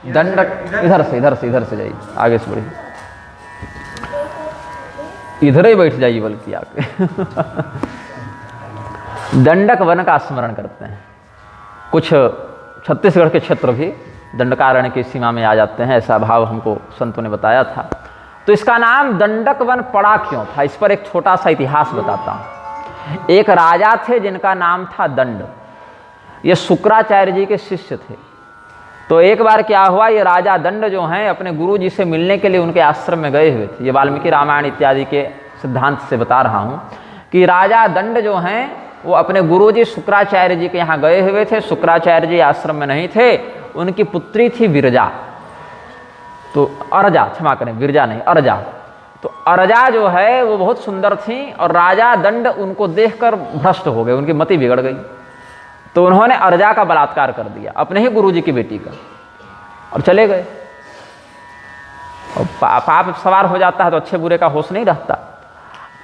दंडक इधर से जाइए, आगे से बढ़िए, इधर ही बैठ जाइए बल्कि आके। दंडक वन का स्मरण करते हैं। कुछ छत्तीसगढ़ के क्षेत्र भी दंडकारण्य की सीमा में आ जाते हैं, ऐसा भाव हमको संतों ने बताया था। तो इसका नाम दंडक वन पड़ा क्यों था, इस पर एक छोटा सा इतिहास बताता हूँ। एक राजा थे जिनका नाम था दंड। ये शुक्राचार्य जी के शिष्य थे। तो एक बार क्या हुआ, ये राजा दंड जो हैं अपने गुरु जी से मिलने के लिए उनके आश्रम में गए हुए थे। ये वाल्मीकि रामायण इत्यादि के सिद्धांत से बता रहा हूँ कि राजा दंड जो हैं वो अपने गुरु जी शुक्राचार्य जी के यहाँ गए हुए थे। शुक्राचार्य जी आश्रम में नहीं थे, उनकी पुत्री थी विरजा, तो अरजा, क्षमा करें विरजा नहीं अरजा। तो अरजा जो है वो बहुत सुंदर थी और राजा दंड उनको देखकर भ्रष्ट हो गए, उनकी मति बिगड़ गई। तो उन्होंने अरजा का बलात्कार कर दिया अपने ही गुरुजी की बेटी का और चले गए। और पाप सवार हो जाता है तो अच्छे बुरे का होश नहीं रहता।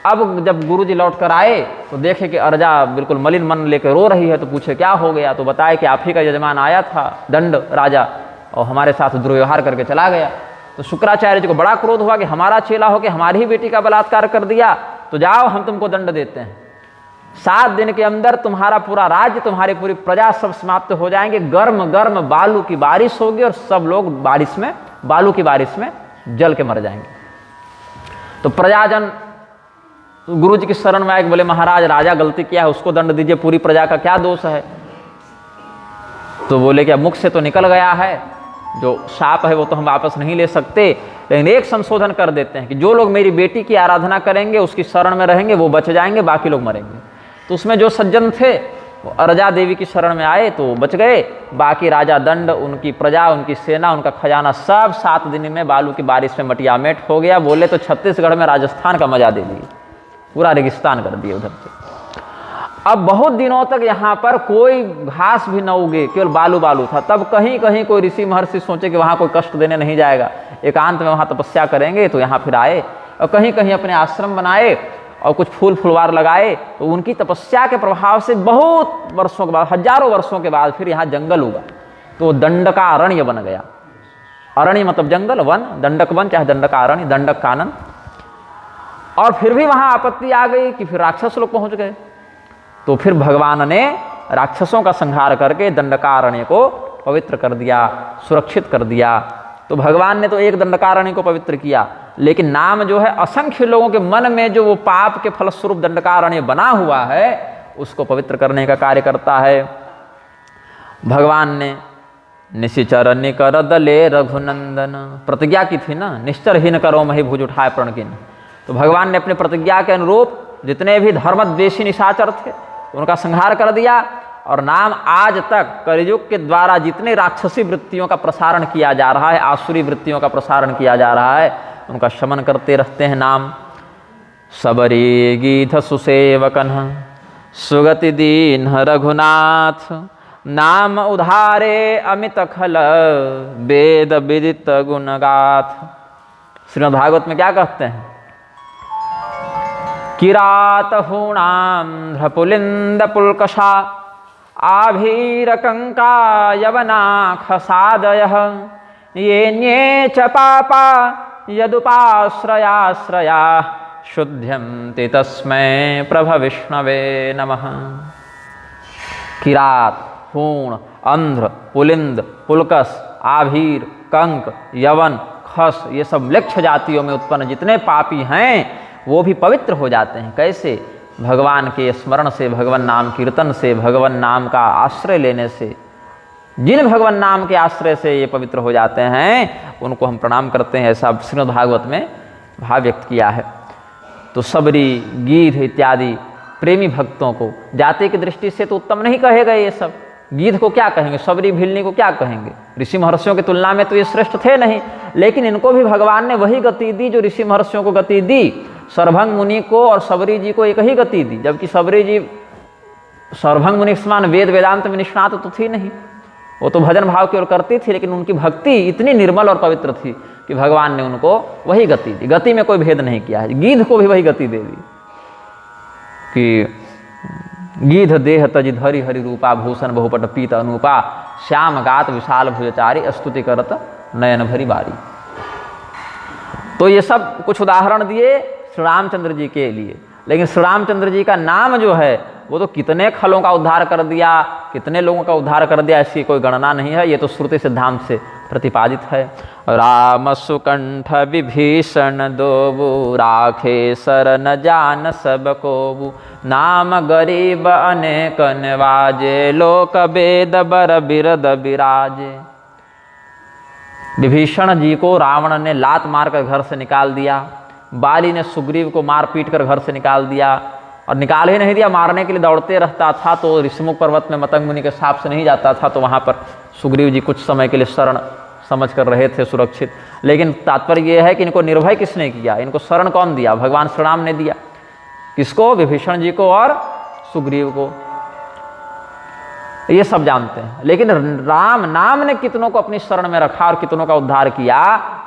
अब जब गुरुजी लौट कर आए तो देखे कि अरजा बिल्कुल मलिन मन लेकर रो रही है। तो पूछे क्या हो गया, तो बताए कि आप ही का यजमान आया था दंड राजा और हमारे साथ दुर्व्यवहार करके चला गया। तो शुक्राचार्य जी को बड़ा क्रोध हुआ कि हमारा चेला हो के हमारी ही बेटी का बलात्कार कर दिया, तो जाओ हम तुमको दंड देते हैं। 7 दिन के अंदर तुम्हारा पूरा राज्य, तुम्हारी पूरी प्रजा सब समाप्त हो जाएंगे। गर्म गर्म बालू की बारिश होगी और सब लोग बारिश में, बालू की बारिश में जल के मर जाएंगे। तो प्रजाजन गुरु जी की शरण में आए, बोले महाराज राजा गलती किया है, उसको दंड दीजिए, पूरी प्रजा का क्या दोष है। तो बोले कि मुख से तो निकल गया है, जो शाप है वो तो हम वापस नहीं ले सकते, लेकिन एक संशोधन कर देते हैं कि जो लोग मेरी बेटी की आराधना करेंगे, उसकी शरण में रहेंगे, वो बच जाएंगे, बाकी लोग मरेंगे। तो उसमें जो सज्जन थे वो अरजा देवी की शरण में आए तो बच गए, बाकी राजा दंड, उनकी प्रजा, उनकी सेना, उनका खजाना सब 7 दिन में बालू की बारिश में मटियामेट हो गया। बोले तो छत्तीसगढ़ में राजस्थान का मजा दे दिए, पूरा रेगिस्तान कर दिए उधर से। अब बहुत दिनों तक यहाँ पर कोई घास भी न उगे, केवल बालू बालू था। तब कहीं कहीं कोई ऋषि महर्षि सोचे कि वहाँ कोई कष्ट देने नहीं जाएगा, एकांत में वहाँ तपस्या करेंगे, तो यहाँ फिर आए और कहीं कहीं अपने आश्रम बनाए और कुछ फूल फुलवार लगाए। तो उनकी तपस्या के प्रभाव से बहुत वर्षों के बाद, हजारों वर्षों के बाद फिर यहाँ जंगल उगा, तो दंडकारण्य बन गया। अरण्य मतलब जंगल, वन, दंडक वन चाहे दंडकारण्य, दंडक कानन। और फिर भी वहाँ आपत्ति आ गई कि फिर राक्षस लोग पहुँच गए। तो फिर भगवान ने राक्षसों का संहार करके दंडकारण्य को पवित्र कर दिया, सुरक्षित कर दिया। तो भगवान ने तो एक दंडकारण्य को पवित्र किया, लेकिन नाम जो है असंख्य लोगों के मन में जो वो पाप के फलस्वरूप दंडकारण्य बना हुआ है, उसको पवित्र करने का कार्य करता है। भगवान ने निशिचर निकर दले रघुनंदन प्रतिज्ञा की थी ना, निश्चर ही न करो मही भुज उठाए प्रणकिन। तो भगवान ने अपनी प्रतिज्ञा के अनुरूप जितने भी धर्मद्वेषी निशाचर थे उनका संहार कर दिया। और नाम आज तक कलियुग के द्वारा जितने राक्षसी वृत्तियों का प्रसारण किया जा रहा है, आसुरी वृत्तियों का प्रसारण किया जा रहा है, उनका शमन करते रहते हैं नाम। सबरी गीध सुसेवकन सुगति दीन रघुनाथ, नाम उधारे अमित खल वेद विदित गुणगाथ। श्रीमद् भागवत में क्या कहते हैं, किरात हूणाम पुलिंद पुलकषा आभीरकंका यवनाखसादयः, ये न्ये च पापा यदुपाश्रयाश्रया शुद्ध्यन्ति तस्मै प्रभ विष्णवे नमः। किरात, हूण, अंध्र, पुलिंद, पुलकस, आभीर, कंक, यवन, खस, ये सब म्लेच्छ जातियों में उत्पन्न जितने पापी हैं वो भी पवित्र हो जाते हैं। कैसे? भगवान के स्मरण से, भगवान नाम कीर्तन से, भगवान नाम का आश्रय लेने से। जिन भगवान नाम के आश्रय से ये पवित्र हो जाते हैं उनको हम प्रणाम करते हैं, ऐसा श्रीमद् भागवत में भाव व्यक्त किया है। तो सबरी, गीध इत्यादि प्रेमी भक्तों को जाति की दृष्टि से तो उत्तम नहीं कहे गए। ये सब गीध को क्या कहेंगे, सबरी भिलनी को क्या कहेंगे, ऋषि महर्षियों की तुलना में तो ये श्रेष्ठ थे नहीं, लेकिन इनको भी भगवान ने वही गति दी जो ऋषि महर्षियों को गति दी। सर्वभंग मुनि को और सबरी जी को एक ही गति दी, जबकि सबरी जी सर्वभंग मुनि समान वेद वेदांत में निष्णात तो थी नहीं, वो तो भजन भाव की ओर करती थी, लेकिन उनकी भक्ति इतनी निर्मल और पवित्र थी कि भगवान ने उनको वही गति दी। गति में कोई भेद नहीं किया है, गीध को भी वही गति दे दी कि गीध देह तज धरि हरि रूपा भूषण बहुपट पीत अनूपा श्याम गात विशाल भुजचारी स्तुति करत नयन भरी बारी। तो ये सब कुछ उदाहरण दिए श्री रामचंद्र जी के लिए, लेकिन श्री रामचंद्र जी का नाम जो है वो तो कितने खलों का उद्धार कर दिया, कितने लोगों का उद्धार कर दिया, इसकी कोई गणना नहीं है। ये तो श्रुति सिद्धांत से प्रतिपादित है। राम सुकंठ विभीषण दोबु राखे शरण जान सब कोबु नाम गरीब अनेक नवाजे लोक वेद बर बिरद बिराजे। विभीषण जी को रावण ने लात मारकर घर से निकाल दिया, बाली ने सुग्रीव को मार पीट कर घर से निकाल दिया, और निकाल ही नहीं दिया, मारने के लिए दौड़ते रहता था। तो ऋषिमुख पर्वत में मतंग मुनि के साप से नहीं जाता था, तो वहाँ पर सुग्रीव जी कुछ समय के लिए शरण समझ कर रहे थे सुरक्षित। लेकिन तात्पर्य यह है कि इनको निर्भय किसने किया, इनको शरण कौन दिया? भगवान श्री राम ने दिया। किसको? विभीषण जी को और सुग्रीव को। ये सब जानते हैं, लेकिन राम नाम ने कितनों को अपनी शरण में रखा और कितनों का उद्धार किया,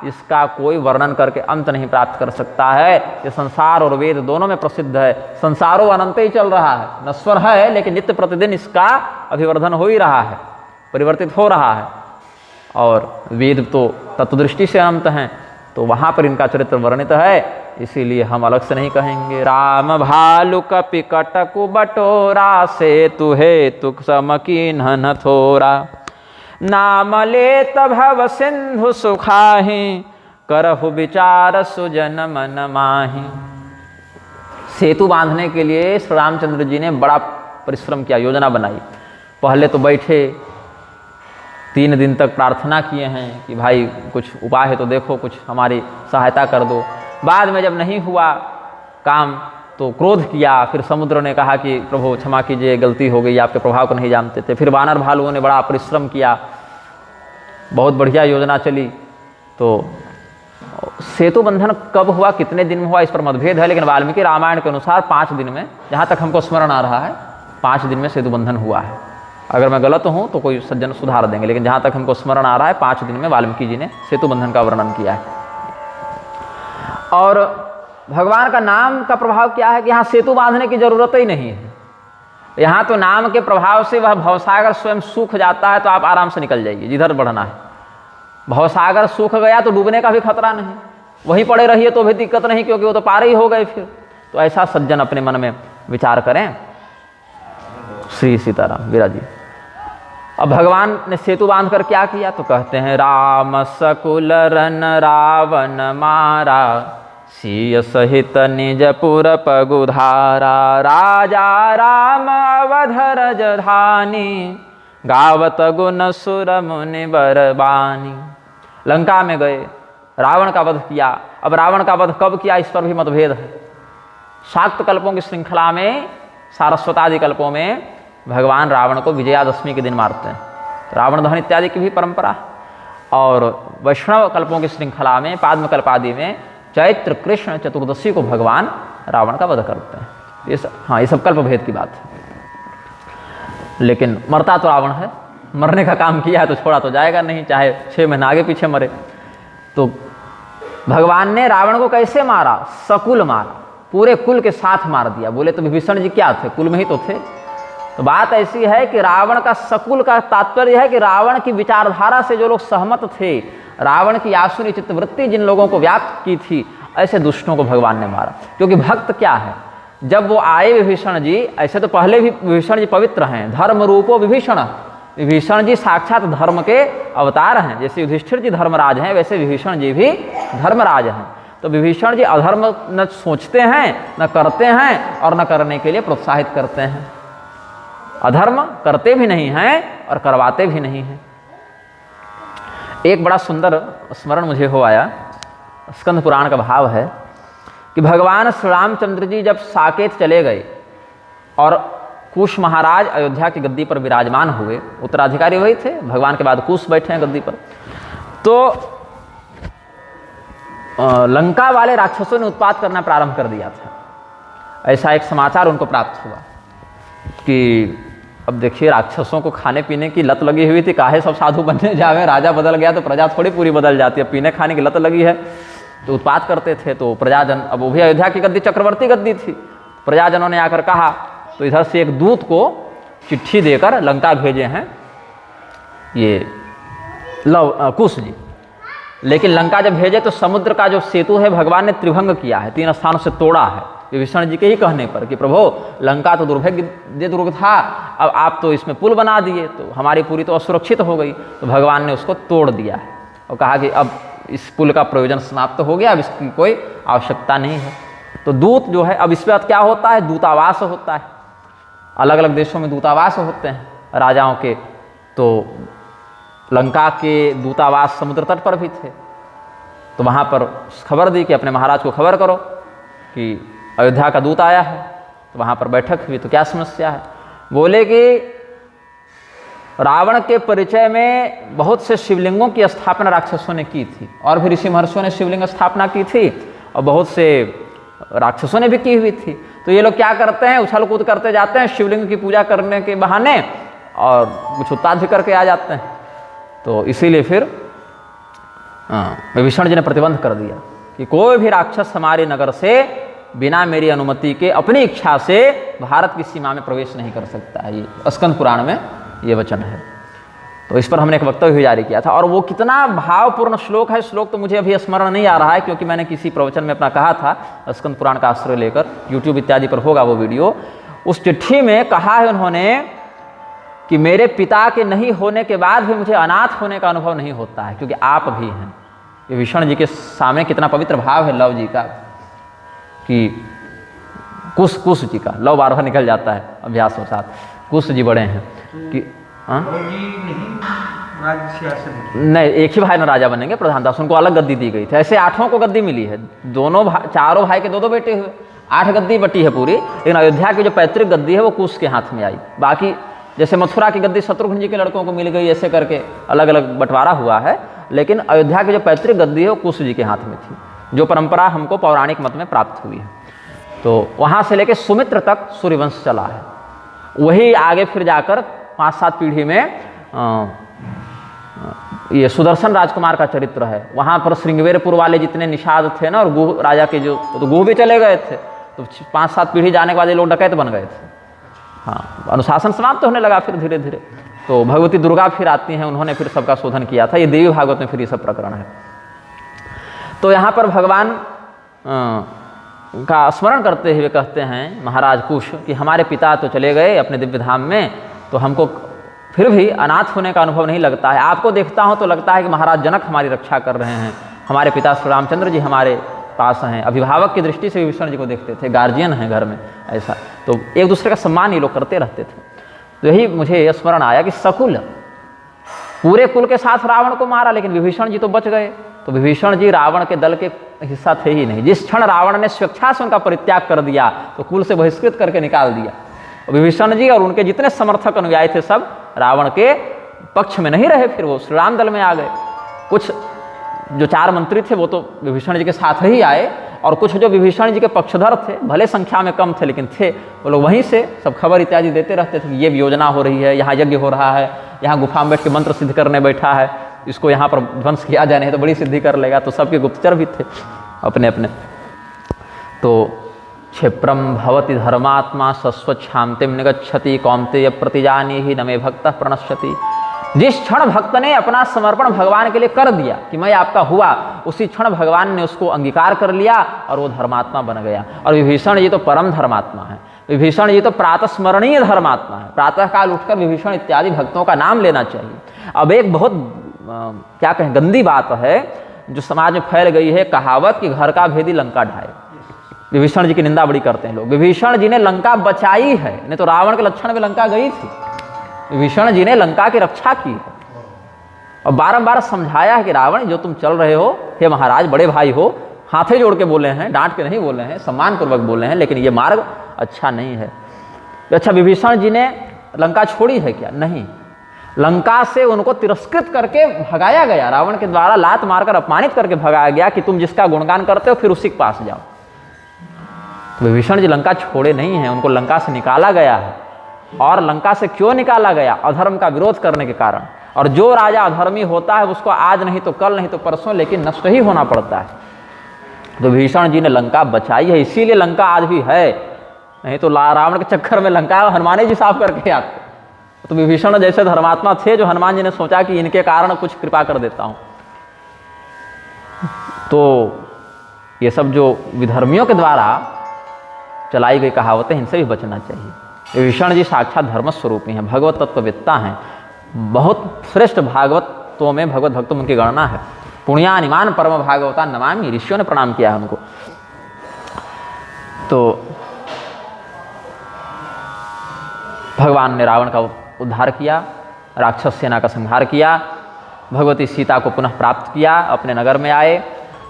इसका कोई वर्णन करके अंत नहीं प्राप्त कर सकता है। ये संसार और वेद दोनों में प्रसिद्ध है। संसारों अनंत ही चल रहा है, नश्वर है, लेकिन नित्य प्रतिदिन इसका अभिवर्धन हो ही रहा है, परिवर्तित हो रहा है। और वेद तो तत्वदृष्टि से अनंत हैं, तो वहाँ पर इनका चरित्र वर्णित है, इसीलिए हम अलग से नहीं कहेंगे। राम भालु कपि कटकु बटोरा से तुहे तुक समकीन्ह थोरा नाम लेत भव सिंधु सुखाहि करहु विचार सुजन मन माहि। सेतु बांधने के लिए श्री रामचंद्र जी ने बड़ा परिश्रम किया, योजना बनाई। पहले तो बैठे 3 दिन तक प्रार्थना किए हैं कि भाई कुछ उपाय है तो देखो, कुछ हमारी सहायता कर दो। बाद में जब नहीं हुआ काम तो क्रोध किया, फिर समुद्र ने कहा कि प्रभु क्षमा कीजिए, गलती हो गई, आपके प्रभाव को नहीं जानते थे। फिर वानर भालुओं ने बड़ा परिश्रम किया, बहुत बढ़िया योजना चली। तो सेतु बंधन कब हुआ, कितने दिन में हुआ, इस पर मतभेद है, लेकिन वाल्मीकि रामायण के अनुसार 5 दिन में, जहाँ तक हमको स्मरण आ रहा है, 5 दिन में सेतु बंधन हुआ है। अगर मैं गलत हूँ तो कोई सज्जन सुधार देंगे, लेकिन जहाँ तक हमको स्मरण आ रहा है 5 दिन में वाल्मीकि जी ने सेतु बंधन का वर्णन किया है। और भगवान का नाम का प्रभाव क्या है कि यहाँ सेतु बांधने की जरूरत ही नहीं है। यहाँ तो नाम के प्रभाव से वह भवसागर स्वयं सूख जाता है, तो आप आराम से निकल जाइए जिधर बढ़ना है। भवसागर सूख गया तो डूबने का भी खतरा नहीं, वहीं पड़े रहिए तो भी दिक्कत नहीं, क्योंकि वो तो पार ही हो गए फिर। तो ऐसा सज्जन अपने मन में विचार करें। श्री सीताराम विराजी। अब भगवान ने सेतु बांध कर क्या किया, तो कहते हैं राम सकुल रन रावण मारा सीय सहित निज पुर पगुधारा राजा राम अवध रजधानी गावत गुण सुर मुनि बरबानी। लंका में गए, रावण का वध किया। अब रावण का वध कब किया, इस पर भी मतभेद है। शाक्त कल्पों की श्रृंखला में, सारस्वतादि कल्पों में भगवान रावण को विजयादशमी के दिन मारते हैं, रावण दहन इत्यादि की भी परंपरा। और वैष्णव कल्पों की श्रृंखला में, पाद्म कल्प आदि में चैत्र कृष्ण चतुर्दशी को भगवान रावण का वध करते हैं। ये सब कल्प भेद की बात है। लेकिन मरता तो रावण है, मरने का काम किया है तो छोड़ा तो जाएगा नहीं, चाहे 6 महीने आगे पीछे मरे। तो भगवान ने रावण को कैसे मारा, सकुल मारा, पूरे कुल के साथ मार दिया। बोले तो विभीषण जी क्या थे, कुल में ही तो थे। तो बात ऐसी है कि रावण का सकुल का तात्पर्य है कि रावण की विचारधारा से जो लोग सहमत थे, रावण की आसुरी चित्तवृत्ति जिन लोगों को व्याप्त की थी, ऐसे दुष्टों को भगवान ने मारा। क्योंकि भक्त क्या है, जब वो आए विभीषण जी, ऐसे तो पहले भी विभीषण जी पवित्र हैं, धर्म रूपो विभीषण। विभीषण जी साक्षात धर्म के अवतार हैं। जैसे युधिष्ठिर जी धर्मराज हैं, वैसे विभीषण जी भी धर्मराज हैं। तो विभीषण जी अधर्म न सोचते हैं, न करते हैं, और न करने के लिए प्रोत्साहित करते हैं। अधर्म करते भी नहीं हैं और करवाते भी नहीं हैं। एक बड़ा सुंदर स्मरण मुझे हो आया, स्कंद पुराण का भाव है कि भगवान श्री रामचंद्र जी जब साकेत चले गए और कुश महाराज अयोध्या की गद्दी पर विराजमान हुए, उत्तराधिकारी वही थे, भगवान के बाद कुश बैठे हैं गद्दी पर, तो लंका वाले राक्षसों ने उत्पात करना प्रारंभ कर दिया था। ऐसा एक समाचार उनको प्राप्त हुआ कि अब देखिए राक्षसों को खाने पीने की लत लगी हुई थी, काहे सब साधु बनने जावे, राजा बदल गया तो प्रजा थोड़ी पूरी बदल जाती है, पीने खाने की लत लगी है तो उत्पात करते थे। तो प्रजाजन, अब वो भी अयोध्या की गद्दी चक्रवर्ती गद्दी थी, प्रजाजनों ने आकर कहा तो इधर से एक दूत को चिट्ठी देकर लंका भेजे हैं ये कुश जी। लेकिन लंका जब भेजे तो समुद्र का जो सेतु है भगवान ने त्रिभंग किया है, 3 स्थानों से तोड़ा है, विभीषण जी के ही कहने पर कि प्रभु लंका तो दुर्भाग्य दुर्ग था, अब आप तो इसमें पुल बना दिए तो हमारी पूरी तो असुरक्षित हो गई। तो भगवान ने उसको तोड़ दिया है और कहा कि अब इस पुल का प्रयोजन समाप्त हो गया, अब इसकी कोई आवश्यकता नहीं है। तो दूत जो है, अब इस पर क्या होता है, दूतावास होता है, अलग अलग देशों में दूतावास होते हैं राजाओं के। तो लंका के दूतावास समुद्र तट पर भी थे, तो वहाँ पर खबर दी कि अपने महाराज को खबर करो कि अयोध्या का दूत आया है। तो वहाँ पर बैठक हुई, तो क्या समस्या है, बोले कि रावण के परिचय में बहुत से शिवलिंगों की स्थापना राक्षसों ने की थी, और भी ऋषि महर्षियों ने शिवलिंग स्थापना की थी, और बहुत से राक्षसों ने भी की हुई थी। तो ये लोग क्या करते हैं, उछल कूद करते जाते हैं शिवलिंग की पूजा करने के बहाने, और कुछ उत्पाद भी करके आ जाते हैं। तो इसीलिए फिर विभीषण जी ने प्रतिबंध कर दिया कि कोई भी राक्षस हमारे नगर से बिना मेरी अनुमति के अपनी इच्छा से भारत की सीमा में प्रवेश नहीं कर सकता है। ये स्कंद पुराण में ये वचन है। तो इस पर हमने एक वक्तव्य भी जारी किया था, और वो कितना भावपूर्ण श्लोक है, श्लोक तो मुझे अभी स्मरण नहीं आ रहा है क्योंकि मैंने किसी प्रवचन में अपना कहा था, स्कंद पुराण का आश्रय लेकर, यूट्यूब इत्यादि पर होगा वो वीडियो। उस चिट्ठी में कहा है उन्होंने कि मेरे पिता के नहीं होने के बाद भी मुझे अनाथ होने का अनुभव नहीं होता है, क्योंकि आप भी हैं। विभीषण जी के सामने कितना पवित्र भाव है लव जी का, कि कुश जी का, लव बार बार निकल जाता है अभ्यास के साथ, कुश जी बड़े हैं कि नहीं, एक ही भाई न राजा बनेंगे, प्रधानदास, उनको अलग गद्दी दी गई थी। ऐसे 8 को गद्दी मिली है, चारों भाई के 2 बेटे हुए, 8 गद्दी बटी है पूरी। लेकिन अयोध्या की जो पैतृक गद्दी है वो कुश के हाथ में आई। बाकी जैसे मथुरा की गद्दी शत्रुघ्न जी के लड़कों को मिल गई, ऐसे करके अलग अलग बंटवारा हुआ है, लेकिन अयोध्या की जो पैतृक गद्दी है वो कुश जी के हाथ में थी, जो परंपरा हमको पौराणिक मत में प्राप्त हुई है। तो वहाँ से लेकर सुमित्र तक सूर्यवंश चला है। वही आगे फिर जाकर 5-7 पीढ़ी में ये सुदर्शन राजकुमार का चरित्र है। वहाँ पर श्रृंगवेरपुर वाले जितने निषाद थे ना, और गुह राजा के जो, तो गुह भी चले गए थे। तो 5-7 पीढ़ी जाने के बाद ये लोग डकैत बन गए थे। हाँ, अनुशासन समाप्त होने लगा फिर धीरे धीरे। तो भगवती दुर्गा फिर आती हैं, उन्होंने फिर सबका शोधन किया था। ये देवी भागवत में फिर ये सब प्रकरण है। तो यहाँ पर भगवान का स्मरण करते हुए कहते हैं महाराज कुश कि हमारे पिता तो चले गए अपने दिव्य धाम में, तो हमको फिर भी अनाथ होने का अनुभव नहीं लगता है। आपको देखता हूँ तो लगता है कि महाराज जनक हमारी रक्षा कर रहे हैं, हमारे पिता श्री रामचंद्र जी हमारे पास हैं। अभिभावक की दृष्टि से विभीषण जी को देखते थे, गार्जियन हैं घर में, ऐसा। तो एक दूसरे का सम्मान ये लोग करते रहते थे। तो यही मुझे स्मरण आया कि सकुल, पूरे कुल के साथ रावण को मारा, लेकिन विभीषण जी तो बच गए। तो विभीषण जी रावण के दल के हिस्सा थे ही नहीं। जिस क्षण रावण ने स्वेच्छा से उनका परित्याग कर दिया तो कुल से बहिष्कृत करके निकाल दिया। विभीषण जी और उनके जितने समर्थक अनुयायी थे सब रावण के पक्ष में नहीं रहे, फिर वो श्री राम दल में आ गए। कुछ जो 4 मंत्री थे वो तो विभीषण जी के साथ ही आए, और कुछ जो विभीषण जी के पक्षधर थे, भले संख्या में कम थे लेकिन थे, वो लोग वहीं से सब खबर इत्यादि देते रहते थे कि ये योजना हो रही है, यहाँ यज्ञ हो रहा है, यहाँ गुफा में बैठ के मंत्र सिद्ध करने बैठा है, इसको यहाँ पर ध्वंस किया जाए नहीं तो बड़ी सिद्धि कर लेगा। तो सबके गुप्तचर भी थे अपने अपने। तो क्षिप्रम भवति धर्मात्मा सस्वच्छांतिम निगच्छति कौन्तेय प्रतिजानीहि न मे भक्तः प्रणश्यति। जिस क्षण भक्त ने अपना समर्पण भगवान के लिए कर दिया कि मैं आपका हुआ, उसी क्षण भगवान ने उसको अंगीकार कर लिया और वो धर्मात्मा बन गया। और विभीषण जी तो परम धर्मात्मा है, विभीषण जी तो प्रातस्मरणीय धर्मात्मा है। प्रातःकाल उठकर विभीषण इत्यादि भक्तों का नाम लेना चाहिए। अब एक बहुत क्या कहें गंदी बात है जो समाज में फैल गई है, कहावत कि घर का भेदी लंका ढाए। विभीषण जी की निंदा बड़ी करते हैं लोग। विभीषण जी ने लंका बचाई है, नहीं तो रावण के लक्षण में लंका गई थी। विभीषण जी ने लंका की रक्षा की है और बारंबार समझाया है कि रावण जो तुम चल रहे हो, हे महाराज बड़े भाई हो, हाथे जोड़ के बोले हैं, डांट के नहीं बोले हैं, सम्मान पूर्वक बोले हैं, लेकिन ये मार्ग अच्छा नहीं है। अच्छा, विभीषण जी ने लंका छोड़ी है क्या? नहीं, लंका से उनको तिरस्कृत करके भगाया गया, रावण के द्वारा लात मारकर अपमानित करके भगाया गया कि तुम जिसका गुणगान करते हो फिर उसी के पास जाओ। तो विभीषण जी लंका छोड़े नहीं हैं, उनको लंका से निकाला गया है। और लंका से क्यों निकाला गया? अधर्म का विरोध करने के कारण। और जो राजा अधर्मी होता है उसको आज नहीं तो कल नहीं तो परसों लेकिन नष्ट ही होना पड़ता है। तो विभीषण जी ने लंका बचाई है, इसीलिए लंका आज भी है, नहीं तो रावण के चक्कर में लंका हनुमान जी साफ करके आते। तो विभीषण जैसे धर्मात्मा थे जो हनुमान जी ने सोचा कि इनके कारण कुछ कृपा कर देता हूँ। तो ये सब जो विधर्मियों के द्वारा चलाई गई कहावतें, इनसे भी बचना चाहिए। विभीषण जी साक्षात धर्म स्वरूपी हैं, भगवत तत्ववेत्ता हैं, बहुत श्रेष्ठ भागवतों में भगवत भक्तों में उनकी गणना है। पुण्यानिमान परम भागवता नमामि, ऋषियों ने प्रणाम किया है उनको। तो भगवान ने रावण का उद्धार किया, राक्षस सेना का संहार किया, भगवती सीता को पुनः प्राप्त किया, अपने नगर में आए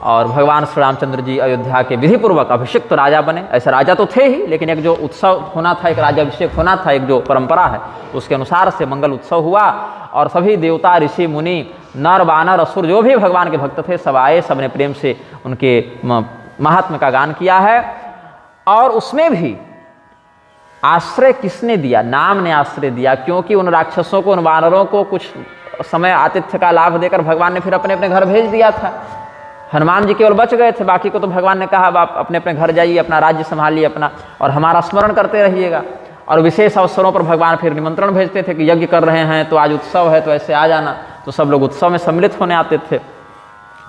और भगवान श्री रामचंद्र जी अयोध्या के विधिपूर्वक अभिषिक्त राजा बने। ऐसे राजा तो थे ही, लेकिन एक जो उत्सव होना था, एक राज्याभिषेक होना था, एक जो परंपरा है उसके अनुसार से मंगल उत्सव हुआ और सभी देवता, ऋषि, मुनि, नर, वानर, असुर जो भी भगवान के भक्त थे सब आए, सबने प्रेम से उनके महात्म्य का गान किया है। और उसमें भी आश्रय किसने दिया? नाम ने आश्रय दिया, क्योंकि उन राक्षसों को, उन वानरों को कुछ समय आतिथ्य का लाभ देकर भगवान ने फिर अपने अपने घर भेज दिया था। हनुमान जी केवल बच गए थे, बाकी को तो भगवान ने कहा आप अपने अपने घर जाइए, अपना राज्य संभालिए अपना, और हमारा स्मरण करते रहिएगा। और विशेष अवसरों पर भगवान फिर निमंत्रण भेजते थे कि यज्ञ कर रहे हैं तो आज उत्सव है तो ऐसे आ जाना, तो सब लोग उत्सव में सम्मिलित होने आते थे।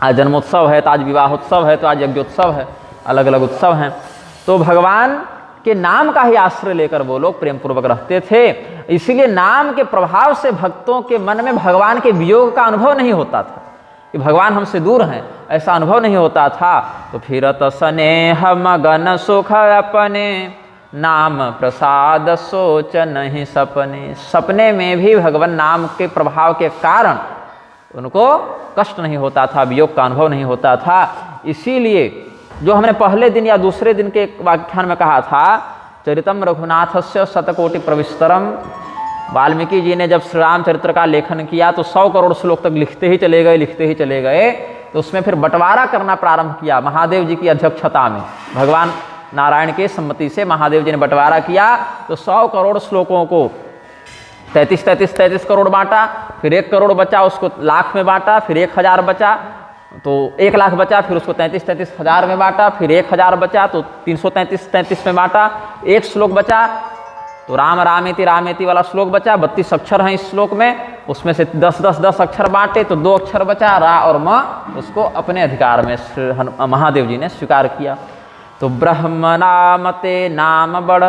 आज जन्मोत्सव है तो आज विवाहोत्सव है तो आज यज्ञोत्सव है, अलग अलग उत्सव हैं। तो भगवान के नाम का ही आश्रय लेकर वो लोग प्रेम पूर्वक रहते थे। इसीलिए नाम के प्रभाव से भक्तों के मन में भगवान के वियोग का अनुभव नहीं होता था कि भगवान हमसे दूर हैं, ऐसा अनुभव नहीं होता था। तो फिरत स्नेह मगन सुख अपने, नाम प्रसाद सोच नहीं सपने। सपने में भी भगवान नाम के प्रभाव के कारण उनको कष्ट नहीं होता था, वियोग का अनुभव नहीं होता था। इसीलिए जो हमने पहले दिन या दूसरे दिन के व्याख्यान में कहा था, चरितम रघुनाथस्य शतकोटि प्रविस्तरम, वाल्मीकि जी ने जब श्री राम चरित्र का लेखन किया तो 100 करोड़ श्लोक तक लिखते ही चले गए। तो उसमें फिर बंटवारा करना प्रारंभ किया महादेव जी की अध्यक्षता में। भगवान नारायण के सम्मति से महादेव जी ने बंटवारा किया, तो 100 करोड़ श्लोकों को 33 करोड़ बांटा, फिर 1 करोड़ बचा उसको लाख में बांटा, फिर 1000 बचा तो 1 लाख बचा, फिर उसको 33 हज़ार में बांटा, फिर 1000 बचा तो 333 में बांटा, 1 श्लोक बचा तो राम रामेति रामेति वाला श्लोक बचा। 32 अक्षर हैं इस श्लोक में, उसमें से 10 अक्षर बांटे तो 2 अक्षर बचा, रा और म, उसको अपने अधिकार में महादेव जी ने स्वीकार किया। तो ब्रह्म नामते नाम बड़,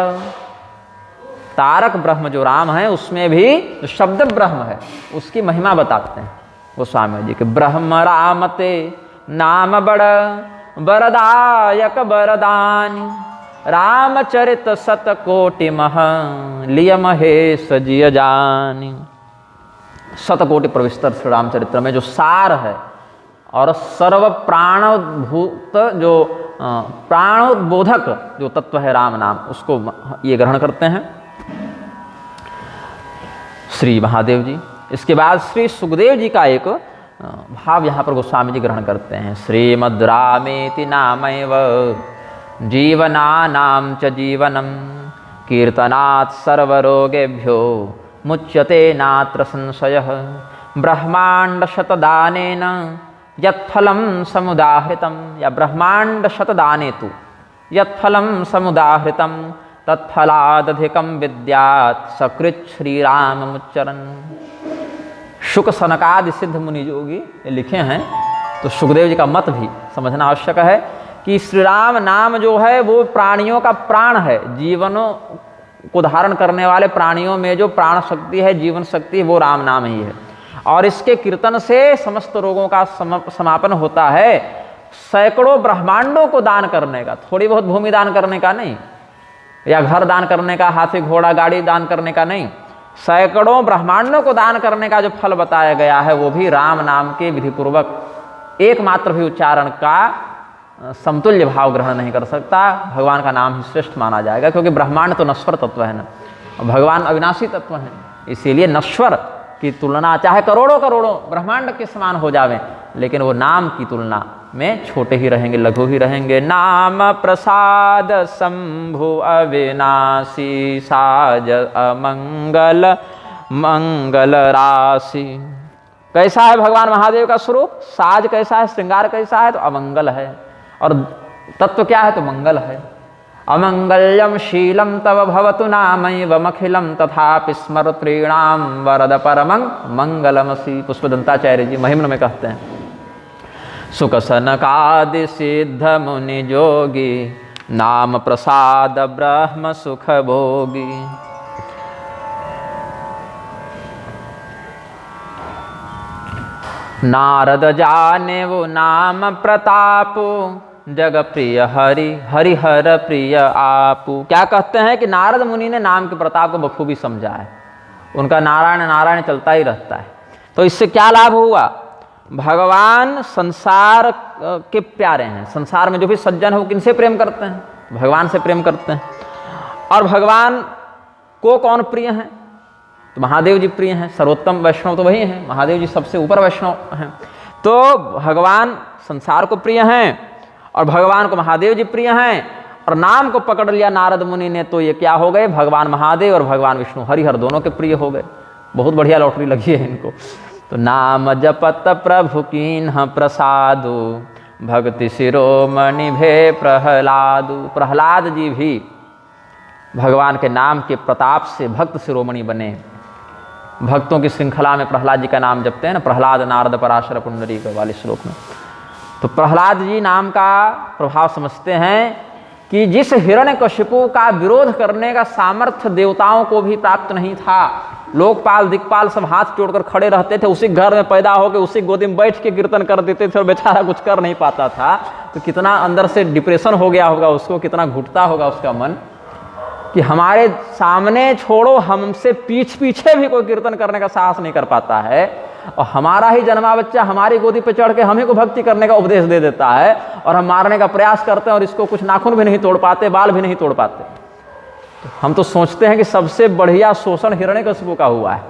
तारक ब्रह्म जो राम है उसमें भी जो शब्द ब्रह्म है उसकी महिमा बताते हैं गोस्वामी जी के। ब्रह्म रामते नाम बड़, वरदायक वरदानी, रामचरित शतकोटि मह, लिय महेश जिय जानी। शतकोटि प्रविस्तर श्री रामचरित्र में जो सार है और सर्व प्राणभूत जो प्राणोद्बोधक जो तत्व है राम नाम, उसको ये ग्रहण करते हैं श्री महादेव जी। इसके बाद श्री सुखदेव जी का एक भाव यहाँ पर गोस्वामी जी ग्रहण करते हैं। श्रीमद् रामेति नामैव जीवनानां च जीवनम, कीर्तनात् सर्वरोगेभ्यो मुच्यते नात्र संशयः। ब्रह्मांड शतदानेन यत्फलं समुदाहृतं, या ब्रह्मांड शतदाने तु यत्फलं समुदाहृतं, तत्फलादधिकं विद्यात् सकृत् श्रीराममुच्चरन्। शुक सनकादि सिद्ध मुनि योगी ये लिखे हैं। तो सुखदेव जी का मत भी समझना आवश्यक है कि श्री राम नाम जो है वो प्राणियों का प्राण है, जीवनों को धारण करने वाले प्राणियों में जो प्राण शक्ति है, जीवन शक्ति, वो राम नाम ही है। और इसके कीर्तन से समस्त रोगों का समापन होता है। सैकड़ों ब्रह्मांडों को दान करने का, थोड़ी बहुत भूमि दान करने का नहीं, या घर दान करने का, हाथी घोड़ा गाड़ी दान करने का नहीं, सैकड़ों ब्रह्मांडों को दान करने का जो फल बताया गया है वो भी राम नाम के विधिपूर्वक एकमात्र भी उच्चारण का समतुल्य भाव ग्रहण नहीं कर सकता। भगवान का नाम ही श्रेष्ठ माना जाएगा, क्योंकि ब्रह्मांड तो नश्वर तत्व है ना, भगवान अविनाशी तत्व है। इसीलिए नश्वर की तुलना चाहे करोड़ों करोड़ों ब्रह्मांड के समान हो जावे, लेकिन वो नाम की तुलना में छोटे ही रहेंगे, लघु ही रहेंगे। नाम प्रसाद शंभु अविनाशी, साज अमंगल मंगल राशि। कैसा है भगवान महादेव का स्वरूप? साज कैसा है, श्रृंगार कैसा है? तो अमंगल है। और तत्व क्या है? तो मंगल है। अमंगल्यम शीलम तव भवतु नामैवमखिलम तथापि स्मृतॄणां वरद परमं मंगलमसि। पुष्पदंताचार्य जी महिम्न में कहते हैं, सुख सनकादि सिद्ध मुनि जोगी नाम प्रसाद ब्रह्म सुख भोगी। नारद जाने वो नाम प्रताप जग प्रिय हरि हरिहर प्रिय आपू। क्या कहते हैं कि नारद मुनि ने नाम के प्रताप को बखूबी समझा है, उनका नारायण नारायण चलता ही रहता है। तो इससे क्या लाभ हुआ? भगवान संसार के प्यारे हैं, संसार में जो भी सज्जन है वो किनसे प्रेम करते हैं? भगवान से प्रेम करते हैं। और भगवान को कौन प्रिय हैं? तो महादेव जी प्रिय हैं। सर्वोत्तम वैष्णव तो वही हैं, महादेव जी सबसे ऊपर वैष्णव हैं। तो भगवान संसार को प्रिय हैं और भगवान को महादेव जी प्रिय हैं, और नाम को पकड़ लिया नारद मुनि ने, तो ये क्या हो गए? भगवान महादेव और भगवान विष्णु हरिहर दोनों के प्रिय हो गए। बहुत बढ़िया लॉटरी लगी है इनको। तो नाम जपत प्रभु कीन्ह प्रसादु भक्ति शिरोमणि भे प्रहलादु। प्रहलाद जी भी भगवान के नाम के प्रताप से भक्त शिरोमणि बने। भक्तों की श्रृंखला में प्रहलाद जी का नाम जपते हैं ना, प्रहलाद नारद पराशर पुंडरीक वाले श्लोक में। तो प्रहलाद जी नाम का प्रभाव समझते हैं कि जिस हिरण्यकशिपु का विरोध करने का सामर्थ्य देवताओं को भी प्राप्त नहीं था, लोकपाल दिक्पाल सब हाथ जोड़कर खड़े रहते थे, उसी घर में पैदा होकर उसी गोदी में बैठ के कीर्तन कर देते थे और बेचारा कुछ कर नहीं पाता था, तो कितना अंदर से डिप्रेशन हो गया होगा उसको, कितना घुटता होगा उसका मन कि हमारे सामने छोड़ो, हमसे पीछे भी कोई कीर्तन करने का साहस नहीं कर पाता है, और हमारा ही जन्मा बच्चा हमारी गोदी पे चढ़ के हमें को भक्ति करने का उपदेश दे देता है, और हम मारने का प्रयास करते हैं और इसको कुछ नाखून भी नहीं तोड़ पाते, बाल भी नहीं तोड़ पाते। तो हम तो सोचते हैं कि सबसे बढ़िया शोषण हिरण्यकशिपु का हुआ है,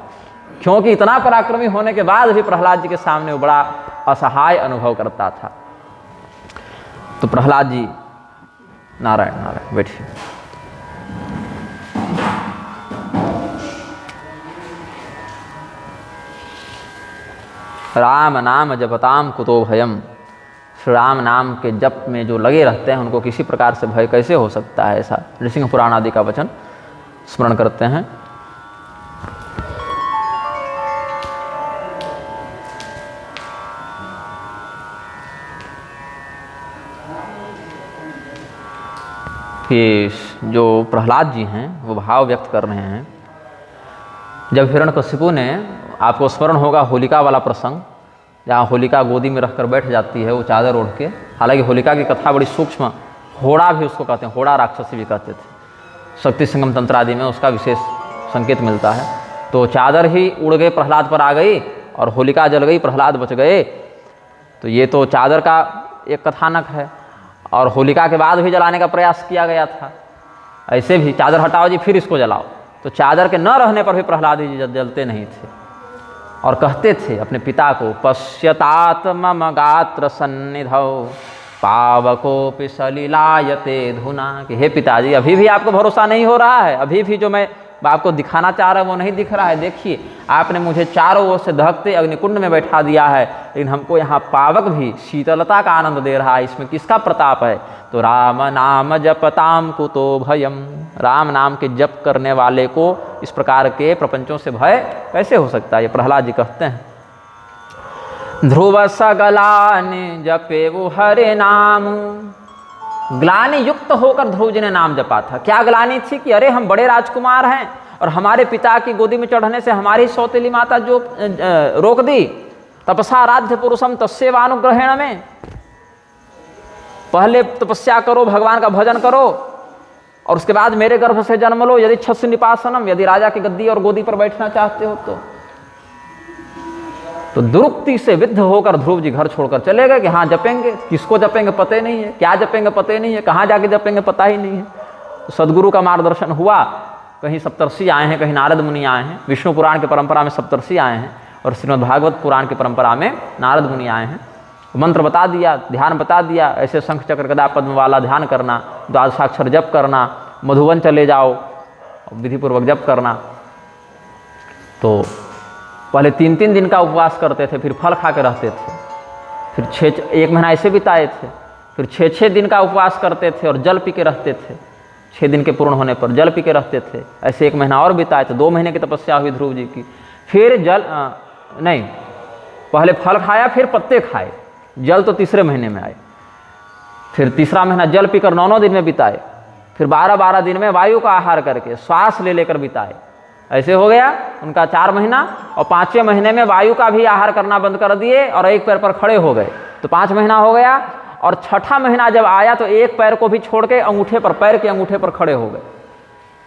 क्योंकि इतना पराक्रमी होने के बाद भी प्रहलाद जी के सामने वो बड़ा असहाय अनुभव करता था। तो प्रहलाद जी, नारायण नारायण, बैठिए। राम नाम जपताम कुतो भयम। श्री राम नाम के जप में जो लगे रहते हैं उनको किसी प्रकार से भय कैसे हो सकता है? ऐसा नृसिंह पुराण आदि का वचन स्मरण करते हैं। कि जो प्रहलाद जी हैं वो भाव व्यक्त कर रहे हैं। जब हिरण्यकशिपु ने, आपको स्मरण होगा होलिका वाला प्रसंग, जहाँ होलिका गोदी में रखकर बैठ जाती है वो चादर ओढ़ के, हालांकि होलिका की कथा बड़ी सूक्ष्म, होड़ा भी उसको कहते हैं, होड़ा राक्षसी भी कहते थे, शक्ति संगम तंत्र आदि में उसका विशेष संकेत मिलता है। तो चादर ही उड़ गए, प्रहलाद पर आ गई और होलिका जल गई, प्रहलाद बच गए। तो ये तो चादर का एक कथानक है, और होलिका के बाद भी जलाने का प्रयास किया गया था। ऐसे भी चादर हटाओ जी फिर इसको जलाओ, तो चादर के न रहने पर भी प्रहलाद जी जलते नहीं थे, और कहते थे अपने पिता को, पश्यतात मम गात्र सन्निधौ पावकोपि सलिलायते धुना, कि हे पिताजी अभी भी आपको भरोसा नहीं हो रहा है, अभी भी जो मैं आपको दिखाना चाह रहा हूँ वो नहीं दिख रहा है। देखिए आपने मुझे चारों ओर से दहकते अग्निकुंड में बैठा दिया है, लेकिन हमको यहाँ पावक भी शीतलता का आनंद दे रहा है, इसमें किसका प्रताप है? तो राम नाम जपताम कुतो भयम। राम नाम के जप करने वाले को इस प्रकार के प्रपंचों से भय कैसे हो सकता है? ये प्रहलाद जी कहते हैं। ध्रुव सगलानि जपे वो हरे नाम। ग्लानि युक्त होकर ध्रुव जी ने नाम जपा था। क्या ग्लानि थी? कि अरे हम बड़े राजकुमार हैं और हमारे पिता की गोदी में चढ़ने से हमारी सौतेली माता जो रोक दी, तपसा आराध्य पुरुषम तस्यैवानुग्रहेण में, पहले तपस्या करो, भगवान का भजन करो, और उसके बाद मेरे गर्भ से जन्म लो, यदि छस्य निपासनम, यदि राजा की गद्दी और गोदी पर बैठना चाहते हो तो दुरुक्ति से विद्ध होकर ध्रुव जी घर छोड़कर चले गए कि हाँ जपेंगे। किसको जपेंगे पता ही नहीं है, क्या जपेंगे पता ही नहीं है, कहाँ जाके जपेंगे पता ही नहीं है। तो सदगुरु का मार्गदर्शन हुआ, कहीं सप्तर्षि आए हैं, कहीं नारद मुनि आए हैं। विष्णु पुराण की परंपरा में सप्तर्षि आए हैं और श्रीमद् भागवत पुराण की परंपरा में नारद मुनि आए हैं। मंत्र बता दिया, ध्यान बता दिया, ऐसे शंख चक्र गदा पद्म वाला ध्यान करना, द्वादशाक्षर जप करना, मधुवन चले जाओ, विधिपूर्वक जप करना। तो पहले 3-3 दिन का उपवास करते थे, फिर फल खा के रहते थे, फिर 1 महीना ऐसे बिताए थे, फिर 6-6 दिन का उपवास करते थे और जल पी के रहते थे, 6 दिन के पूर्ण होने पर जल पी के रहते थे। ऐसे 1 महीना और बिताए तो 2 महीने की तपस्या हुई ध्रुव जी की। फिर नहीं, पहले फल खाया फिर पत्ते खाए, जल तो तीसरे महीने में आए। फिर तीसरा महीना जल पीकर 9 दिन में बिताए। फिर 12 दिन में वायु का आहार करके श्वास ले लेकर बिताए। ऐसे हो गया उनका 4 महीना। और 5वें महीने में वायु का भी आहार करना बंद कर दिए और एक पैर पर खड़े हो गए, तो 5 महीना हो गया। और 6ठा महीना जब आया तो एक पैर को भी छोड़ के अंगूठे पर, पैर के अंगूठे पर खड़े हो गए।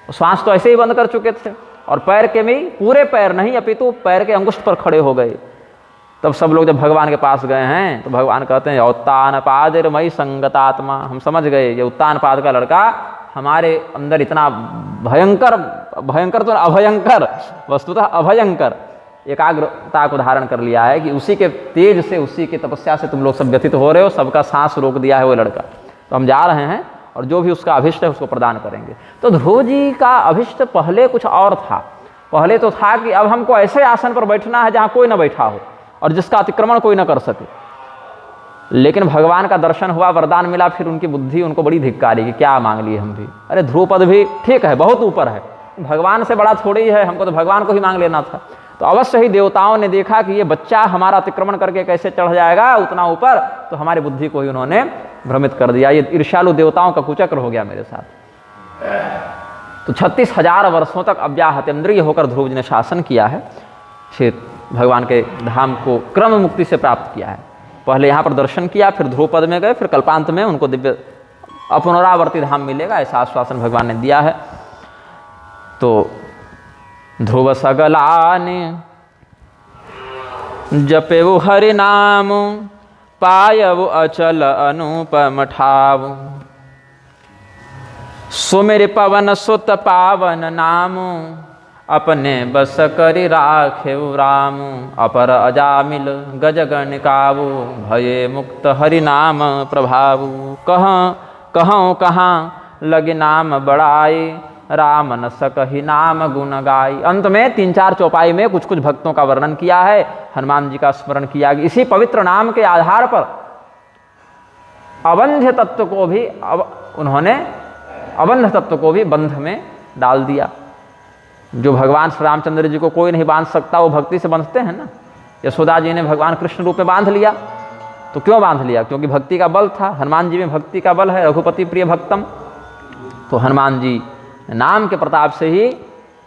श्वास तो ऐसे ही बंद कर चुके थे और पैर के भी, पूरे पैर नहीं अपितु पैर के अंगुष्ठ पर खड़े हो गए। तब सब लोग जब भगवान के पास गए हैं तो भगवान कहते हैं उत्तान पादिर्मयि संगतात्मा। हम समझ गए ये उत्तान पाद का लड़का हमारे अंदर इतना भयंकर, भयंकर तो अभयंकर, वस्तुतः अभयंकर एकाग्रता को धारण कर लिया है कि उसी के तेज से, उसी की तपस्या से तुम लोग सब व्यथित हो रहे हो, सबका सांस रोक दिया है वो लड़का। तो हम जा रहे हैं और जो भी उसका अभिष्ट है उसको प्रदान करेंगे। तो ध्रुव जी का अभिष्ट पहले कुछ और था। पहले तो था कि अब हमको ऐसे आसन पर बैठना है जहाँ कोई ना बैठा हो और जिसका अतिक्रमण कोई ना कर सके। लेकिन भगवान का दर्शन हुआ, वरदान मिला, फिर उनकी बुद्धि उनको बड़ी धिक्कारी कि क्या मांग लिए हम भी। अरे ध्रुवपद भी ठीक है, बहुत ऊपर है, भगवान से बड़ा थोड़ी है, हमको तो भगवान को ही मांग लेना था। तो अवश्य ही देवताओं ने देखा कि ये बच्चा हमारा अतिक्रमण करके कैसे चढ़ जाएगा उतना ऊपर, तो हमारी बुद्धि को ही उन्होंने भ्रमित कर दिया। ये ईर्ष्यालु देवताओं का कुचक्र हो गया मेरे साथ। तो 36,000 वर्षों तक अव्याहतेन्द्रिय होकर ध्रुव जी ने शासन किया है। फिर भगवान के धाम को क्रम मुक्ति से प्राप्त किया है। पहले यहाँ पर दर्शन किया, फिर ध्रुवपद में गए, फिर कल्पांत में उनको दिव्य अपनरावर्ती धाम मिलेगा, ऐसा आश्वासन भगवान ने दिया है। तो ध्रुव सगलाने जपेवु हरि नाम, पायवु अचल अनुपम ठाव, सुमिर पवन सुत पावन नाम, अपने बस करि राखेउ राम, अपर अजामिल गज गण कावु, भये मुक्त हरि नाम प्रभावु, कहूँ कहाँ लगे नाम बड़ाई, राम न सकहि नाम गुण गाई। अंत में 3-4 चौपाई में कुछ कुछ भक्तों का वर्णन किया है, हनुमान जी का स्मरण किया। इसी पवित्र नाम के आधार पर अबंध तत्व को भी उन्होंने अबंध तत्व को भी बंध में डाल दिया। जो भगवान श्री रामचंद्र जी को कोई नहीं बांध सकता, वो भक्ति से बांधते हैं ना। यशोदा जी ने भगवान कृष्ण रूप में बांध लिया, तो क्यों बांध लिया? क्योंकि भक्ति का बल था। हनुमान जी में भक्ति का बल है, रघुपति प्रिय भक्तम। तो हनुमान जी नाम के प्रताप से ही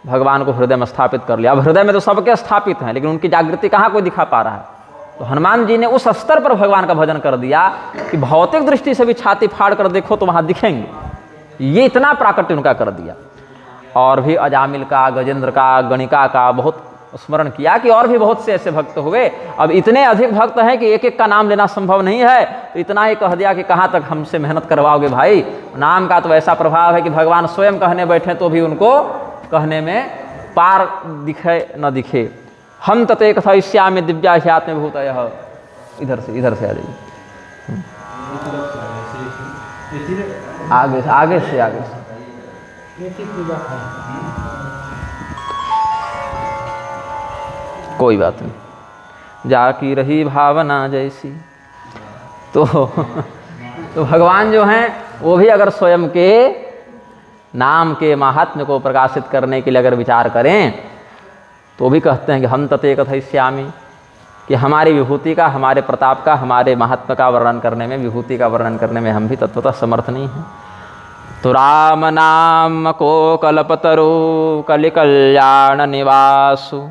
भगवान को हृदय में स्थापित कर लिया। अब हृदय में तो सबके स्थापित हैं, लेकिन उनकी जागृति कहाँ कोई दिखा पा रहा है। तो हनुमान जी ने उस स्तर पर भगवान का भजन कर दिया कि भौतिक दृष्टि से भी छाती फाड़ कर देखो तो वहाँ दिखेंगे। ये इतना प्राकट्य उनका कर दिया। और भी अजामिल का, गजेंद्र का, गणिका का बहुत स्मरण किया कि और भी बहुत से ऐसे भक्त हुए। अब इतने अधिक भक्त हैं कि एक एक का नाम लेना संभव नहीं है, तो इतना ही कह दिया कि कहाँ तक हमसे मेहनत करवाओगे भाई। नाम का तो ऐसा प्रभाव है कि भगवान स्वयं कहने बैठे तो भी उनको कहने में पार दिखे न दिखे। हम तते कथयिष्यामि दिव्या ह्यात्म भूतयः। इधर से आ जाइए, आगे से कोई बात नहीं, जाकी रही भावना जैसी। तो भगवान जो हैं वो भी अगर स्वयं के नाम के महात्म्य को प्रकाशित करने के लिए अगर विचार करें तो भी कहते हैं कि हम तते कथयिष्यामि, कि हमारी विभूति का, हमारे प्रताप का, हमारे महात्म्य का वर्णन करने में, विभूति का वर्णन करने में हम भी तत्वतः समर्थ नहीं हैं। तो राम नाम को कल्पतरु कलि कल्याण निवासु,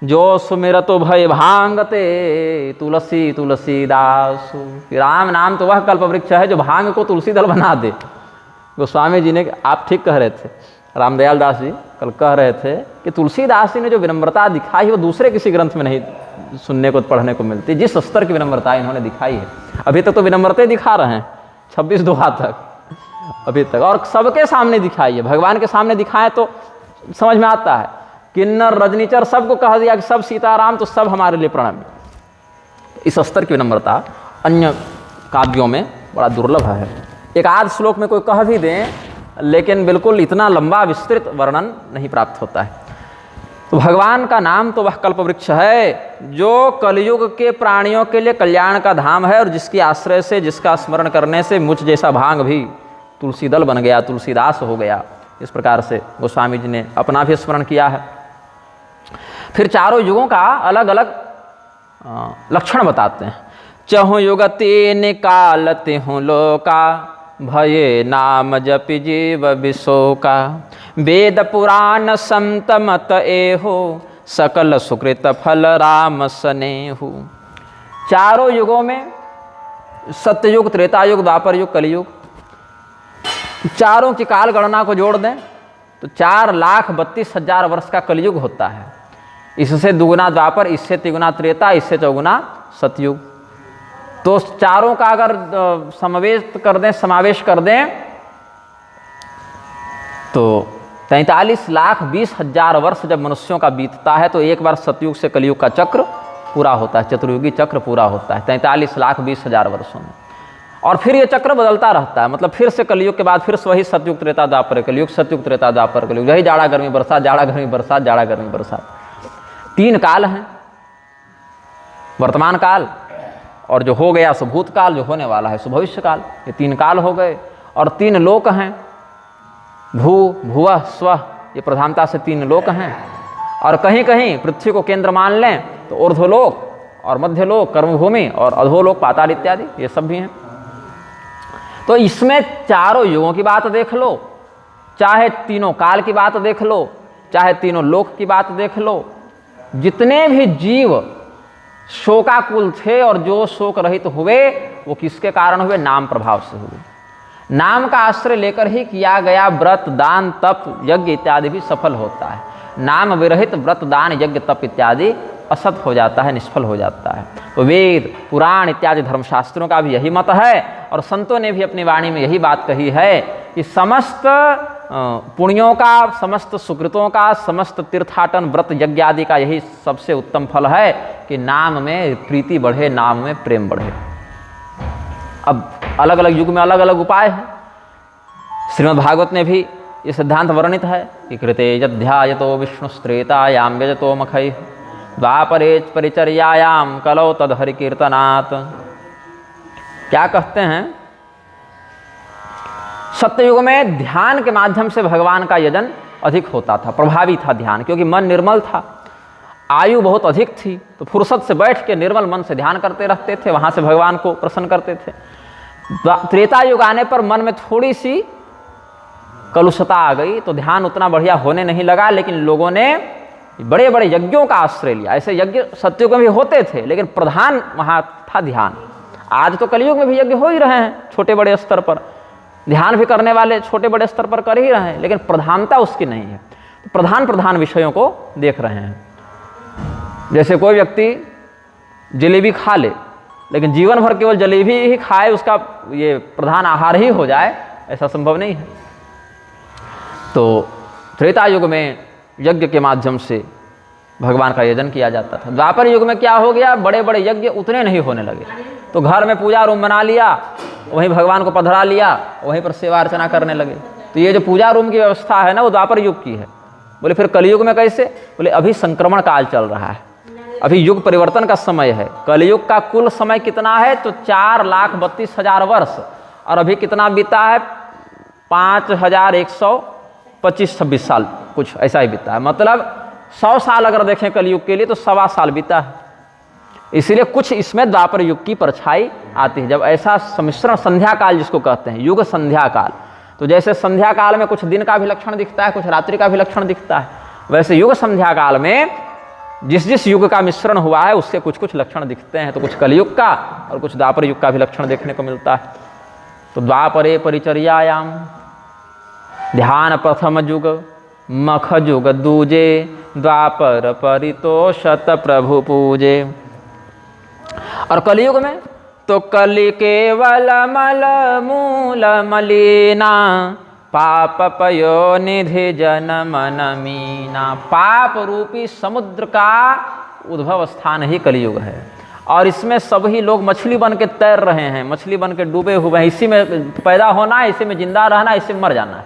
जो सुमिरतु भय भांगते तुलसी तुलसीदासु। राम नाम तो वह कल्प वृक्ष है जो भांग को तुलसी दल बना दे। गोस्वामी जी ने, आप ठीक कह रहे थे, रामदयाल दास जी कल कह रहे थे कि तुलसीदास जी ने जो विनम्रता दिखाई वो दूसरे किसी ग्रंथ में नहीं सुनने को, पढ़ने को मिलती। जिस स्तर की विनम्रता इन्होंने दिखाई है, अभी तक तो विनम्रता दिखा रहे हैं 26 दोहा तक अभी तक, और सबके सामने दिखाई है। भगवान के सामने दिखाए तो समझ में आता है। किन्नर रजनीचर सबको कह दिया कि सब सीताराम, तो सब हमारे लिए प्रणम। इस स्तर की विनम्रता अन्य काव्यों में बड़ा दुर्लभ है। एक आध श्लोक में कोई कह भी दें, लेकिन बिल्कुल इतना लंबा विस्तृत वर्णन नहीं प्राप्त होता है। तो भगवान का नाम तो वह कल्प वृक्ष है जो कलयुग के प्राणियों के लिए कल्याण का धाम है, और जिसके आश्रय से, जिसका स्मरण करने से मुझ जैसा भांग भी तुलसी दल बन गया, तुलसीदास हो गया। इस प्रकार से गोस्वामी जी ने अपना भी स्मरण किया है। फिर चारों युगों का अलग अलग लक्षण बताते हैं। चहु युग तीन काल तिहु लोका, भये नाम जपि जीव विशोका। वेद पुराण संत मत एहो, सकल सुकृत फल राम सनेहु। चारों युगों में, सत्ययुग, त्रेतायुग, द्वापर युग, कलयुग, चारों की काल गणना को जोड़ दें तो 4,32,000 वर्ष का कलयुग होता है। इससे दुगुना द्वापर, इससे तिगुना त्रेता, इससे चौगुना सतयुग। तो चारों का अगर समावेश कर दें तो 43,20,000 वर्ष जब मनुष्यों का बीतता है तो एक बार सतयुग से कलयुग का चक्र पूरा होता है, चतुर्युगी चक्र पूरा होता है 43,20,000 वर्षों में। और फिर ये चक्र बदलता रहता है, मतलब फिर से कलयुग के बाद फिर से वही सतयुग त्रेता द्वापर कलयुग, सतयुग त्रेता द्वापर कलयुग, यही जाड़ा गर्मी बरसात, जाड़ा गर्मी बरसात, जाड़ा गर्मी बरसात। 3 काल हैं, वर्तमान काल, और जो हो गया सो भूतकाल, जो होने वाला है सो भविष्य काल। ये 3 काल हो गए। और 3 लोक हैं, भू, भुवः, स्वः, ये प्रधानता से 3 लोक हैं। और कहीं कहीं पृथ्वी को केंद्र मान लें तो ऊर्ध्वलोक और मध्यलोक, कर्मभूमि, और अधोलोक, पाताल इत्यादि, ये सब भी हैं। तो इसमें चारों युगों की बात देख लो, चाहे तीनों काल की बात देख लो, चाहे तीनों लोक की बात देख लो, जितने भी जीव शोकाकुल थे और जो शोक रहित हुए वो किसके कारण हुए? नाम प्रभाव से हुए। नाम का आश्रय लेकर ही किया गया व्रत, दान, तप, यज्ञ इत्यादि भी सफल होता है। नाम विरहित व्रत, दान, यज्ञ, तप इत्यादि असत हो जाता है, निष्फल हो जाता है। तो वेद, पुराण इत्यादि धर्मशास्त्रों का भी यही मत है और संतों ने भी अपनी वाणी में यही बात कही है कि समस्त पुण्यों का, समस्त सुकृतों का, समस्त तीर्थाटन, व्रत, यज्ञ आदि का यही सबसे उत्तम फल है कि नाम में प्रीति बढ़े, नाम में प्रेम बढ़े। अब अलग अलग युग में अलग अलग उपाय हैं। श्रीमद् भागवत में भी ये सिद्धांत वर्णित है कि कृते यध्यायतो विष्णुस्त्रेतायाम यजतो मखैः, द्वापरे परिचर्यायाम कलौ तद हरि कीर्तनात्। क्या कहते हैं? सत्ययुग में ध्यान के माध्यम से भगवान का यजन अधिक होता था, प्रभावी था ध्यान, क्योंकि मन निर्मल था, आयु बहुत अधिक थी, तो फुर्सत से बैठ के निर्मल मन से ध्यान करते रहते थे, वहाँ से भगवान को प्रसन्न करते थे। त्रेता युग आने पर मन में थोड़ी सी कलुषता आ गई तो ध्यान उतना बढ़िया होने नहीं लगा, लेकिन लोगों ने बड़े बड़े यज्ञों का आश्रय लिया। ऐसे यज्ञ सत्ययुग में भी होते थे, लेकिन प्रधान वहाँ था ध्यान। आज तो कलयुग में भी यज्ञ हो ही रहे हैं, छोटे बड़े स्तर पर ध्यान भी करने वाले छोटे बड़े स्तर पर कर ही रहे हैं, लेकिन प्रधानता उसकी नहीं है। तो प्रधान विषयों को देख रहे हैं। जैसे कोई व्यक्ति जलेबी खा ले, लेकिन जीवन भर केवल जलेबी ही खाए, उसका ये प्रधान आहार ही हो जाए, ऐसा संभव नहीं है। तो त्रेता युग में यज्ञ के माध्यम से भगवान का यजन किया जाता था। द्वापर युग में क्या हो गया? बड़े बड़े यज्ञ उतने नहीं होने लगे, तो घर में पूजा रूम बना लिया, वहीं भगवान को पधरा लिया, वहीं पर सेवा अर्चना करने लगे। तो ये जो पूजा रूम की व्यवस्था है ना, वो द्वापर युग की है। बोले फिर कलयुग में कैसे? बोले अभी संक्रमण काल चल रहा है, अभी युग परिवर्तन का समय है। कलयुग का कुल समय कितना है? तो 4,32,000 वर्ष, और अभी कितना बीता है? 5,125-26 साल, कुछ ऐसा ही बीता है। मतलब 100 साल अगर देखें कलयुग के लिए तो 1.25 साल बीता है। इसीलिए कुछ इसमें द्वापर युग की परछाई आती है। जब ऐसा सम्मिश्रण, संध्या काल जिसको कहते हैं, युग संध्या काल, तो जैसे संध्या काल में कुछ दिन का भी लक्षण दिखता है, कुछ रात्रि का भी लक्षण दिखता है, वैसे युग संध्या काल में जिस जिस युग का मिश्रण हुआ है उसके कुछ कुछ लक्षण दिखते हैं। तो कुछ कलयुग का और कुछ द्वापर युग का भी लक्षण देखने को मिलता है। तो द्वापरे परिचर्यायाम, ध्यान प्रथम युग, मख युग दूजे, द्वापर परितोषत प्रभु पूजे। और कलयुग में तो कलि केवल मल मूल मलिना, पाप पयो निधि जन मन मीना। पाप रूपी समुद्र का उद्भव स्थान ही कलयुग है, और इसमें सभी लोग मछली बन के तैर रहे हैं, मछली बन के डूबे हुए हैं। इसी में पैदा होना है, इसी में जिंदा रहना है, इसी में मर जाना है।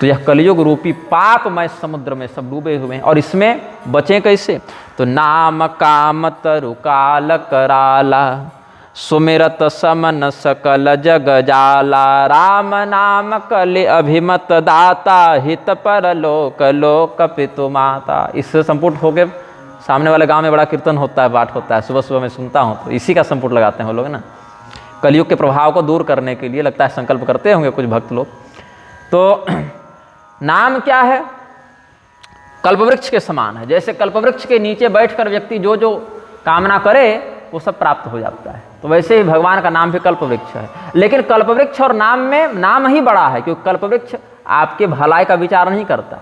तो यह कलयुग रूपी पापमय समुद्र में सब डूबे हुए हैं, और इसमें बचें कैसे? तो नाम काम तरु काल कराला, सुमिरत समन सकल जग जाला, राम नाम कलि अभिमत दाता, हित पर लोक लोक पितु माता। इससे संपुट होके सामने वाले गांव में बड़ा कीर्तन होता है, पाठ होता है, सुबह सुबह मैं सुनता हूँ, तो इसी का संपुट लगाते हैं वो लोग ना, कलयुग के प्रभाव को दूर करने के लिए लगता है संकल्प करते होंगे कुछ भक्त लोग। तो नाम क्या है? कल्पवृक्ष के समान है। जैसे कल्पवृक्ष के नीचे बैठकर व्यक्ति जो जो कामना करे वो सब प्राप्त हो जाता है, तो वैसे ही भगवान का नाम भी कल्पवृक्ष है। लेकिन कल्पवृक्ष और नाम में नाम ही बड़ा है, क्योंकि कल्पवृक्ष आपके भलाई का विचार नहीं करता,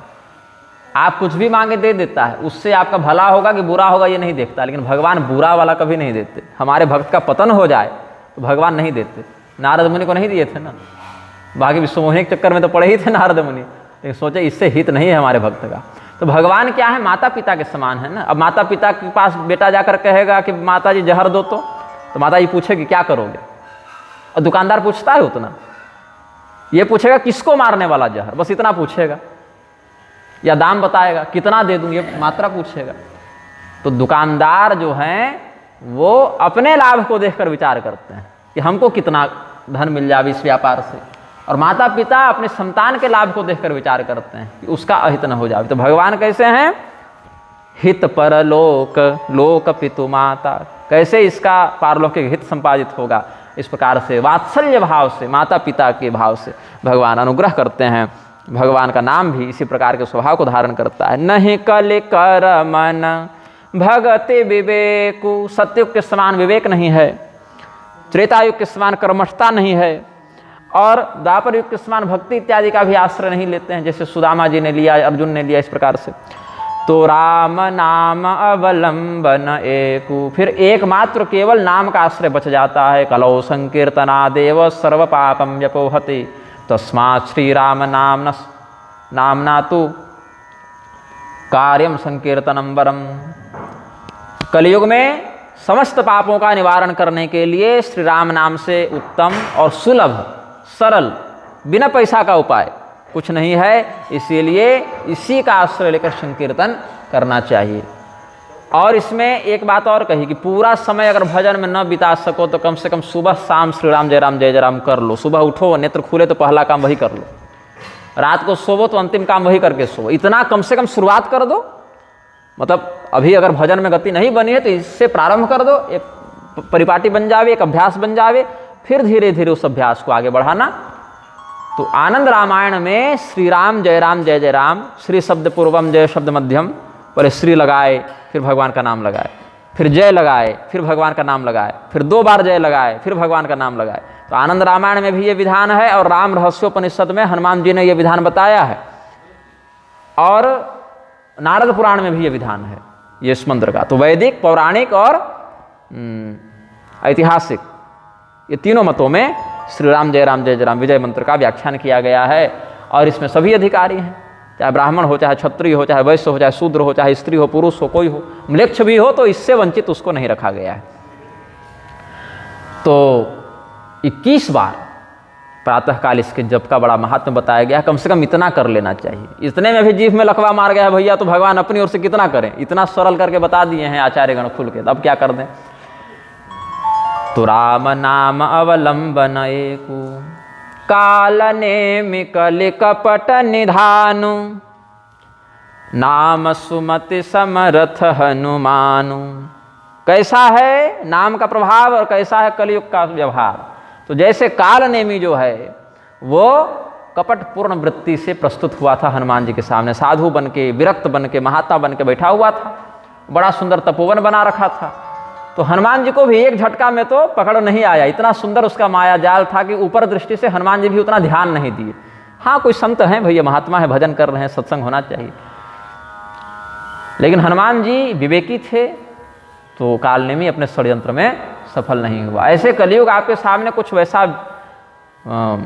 आप कुछ भी मांगे दे देता है, उससे आपका भला होगा कि बुरा होगा ये नहीं देखता। लेकिन भगवान बुरा वाला कभी नहीं देते। हमारे भक्त का पतन हो जाए तो भगवान नहीं देते। नारद मुनि को नहीं दिए थे ना, बाकी विश्वमोहिनी के चक्कर में तो पड़े ही थे नारद मुनि, लेकिन सोचे इससे हित नहीं है हमारे भक्त का। तो भगवान क्या है? माता पिता के समान है ना। अब माता पिता के पास बेटा जाकर कहेगा कि माता जी जहर दो, तो माता जी पूछेगी क्या करोगे, और दुकानदार पूछता है उतना, ये पूछेगा किसको मारने वाला जहर, बस इतना पूछेगा, या दाम बताएगा कितना दे दूं, ये मात्रा पूछेगा। तो दुकानदार जो हैं वो अपने लाभ को देखकर विचार करते हैं कि हमको कितना धन मिल जाए इस व्यापार से, और माता पिता अपने संतान के लाभ को देखकर विचार करते हैं कि उसका अहित न हो जाए। तो भगवान कैसे हैं? हित पर लोक लोक पितु माता, कैसे इसका पारलौकिक हित संपादित होगा, इस प्रकार से वात्सल्य भाव से, माता पिता के भाव से भगवान अनुग्रह करते हैं। भगवान का नाम भी इसी प्रकार के स्वभाव को धारण करता है। नहीं कलि कर मन भगति विवेकु, सत्युग के समान विवेक नहीं है, त्रेतायुग के समान कर्मठता नहीं है, और द्वापर युग के समान भक्ति इत्यादि का भी आश्रय नहीं लेते हैं, जैसे सुदामा जी ने लिया, अर्जुन ने लिया, इस प्रकार से। तो राम नाम अवलंबन एकु, फिर एकमात्र केवल नाम का आश्रय बच जाता है। कलौ संकीर्तना देव सर्व पापम व्यपोहति, तस्मात् श्री राम नामना तु कार्यम संकीर्तनम वरम। कलयुग में समस्त पापों का निवारण करने के लिए श्री राम नाम से उत्तम और सुलभ, सरल, बिना पैसा का उपाय कुछ नहीं है। इसीलिए इसी का आश्रय लेकर संकीर्तन करना चाहिए। और इसमें एक बात और कही कि पूरा समय अगर भजन में न बिता सको तो कम से कम सुबह शाम श्री राम जय राम कर लो। सुबह उठो, नेत्र खुले तो पहला काम वही कर लो, रात को सोवो तो अंतिम काम वही करके सोवो। इतना कम से कम शुरुआत कर दो। मतलब अभी अगर भजन में गति नहीं बनी है तो इससे प्रारंभ कर दो, एक परिपाटी बन जावे, एक अभ्यास बन जावे, फिर धीरे धीरे उस अभ्यास को आगे बढ़ाना। तो आनंद रामायण में श्री राम जय राम, श्री शब्द पूर्वम जय शब्द मध्यम, पहले श्री लगाए, फिर भगवान का नाम लगाए, फिर जय लगाए, फिर भगवान का नाम लगाए, फिर 2 बार जय लगाए, फिर भगवान का नाम लगाए। तो आनंद रामायण में भी ये विधान है, और राम रहस्योपनिषद में हनुमान जी ने यह विधान बताया है, और नारद पुराण में भी ये विधान है ये इस मंत्र का। तो वैदिक, पौराणिक और ऐतिहासिक, ये तीनों मतों में श्री राम जय राम विजय मंत्र का व्याख्यान किया गया है। और इसमें सभी अधिकारी हैं, चाहे ब्राह्मण हो, चाहे क्षत्रिय हो, चाहे वैश्य हो, चाहे शूद्र हो, चाहे स्त्री हो, पुरुष हो, कोई हो, म्लेच्छ भी हो, तो इससे वंचित उसको नहीं रखा गया है। तो 21 बार प्रातःकाल इसके जप का बड़ा महत्व बताया गया। कम से कम इतना कर लेना चाहिए। इतने में भी जीभ में लकवा मार गया है भैया, तो भगवान अपनी ओर से कितना करें। इतना सरल करके बता दिए हैं आचार्यगण खुल के, अब क्या कर दें। तो राम नाम अवलंबन एकु, काल नेमि कलि कपट निधानु, नाम सुमति समरथ हनुमानु। कैसा है नाम का प्रभाव और कैसा है कलयुग का व्यवहार। तो जैसे काल नेमी जो है वो कपट पूर्ण वृत्ति से प्रस्तुत हुआ था हनुमान जी के सामने, साधु बन के, विरक्त बन के, महात्मा बन के बैठा हुआ था, बड़ा सुंदर तपोवन बना रखा था। तो हनुमान जी को भी एक झटका में तो पकड़ नहीं आया, इतना सुंदर उसका माया जाल था कि ऊपर दृष्टि से हनुमान जी भी उतना ध्यान नहीं दिए। हाँ, कोई संत हैं भैया, महात्मा है, भजन कर रहे हैं, सत्संग होना चाहिए, लेकिन हनुमान जी विवेकी थे, तो कालनेमी अपने षड्यंत्र में सफल नहीं हुआ। ऐसे कलयुग आपके सामने कुछ वैसा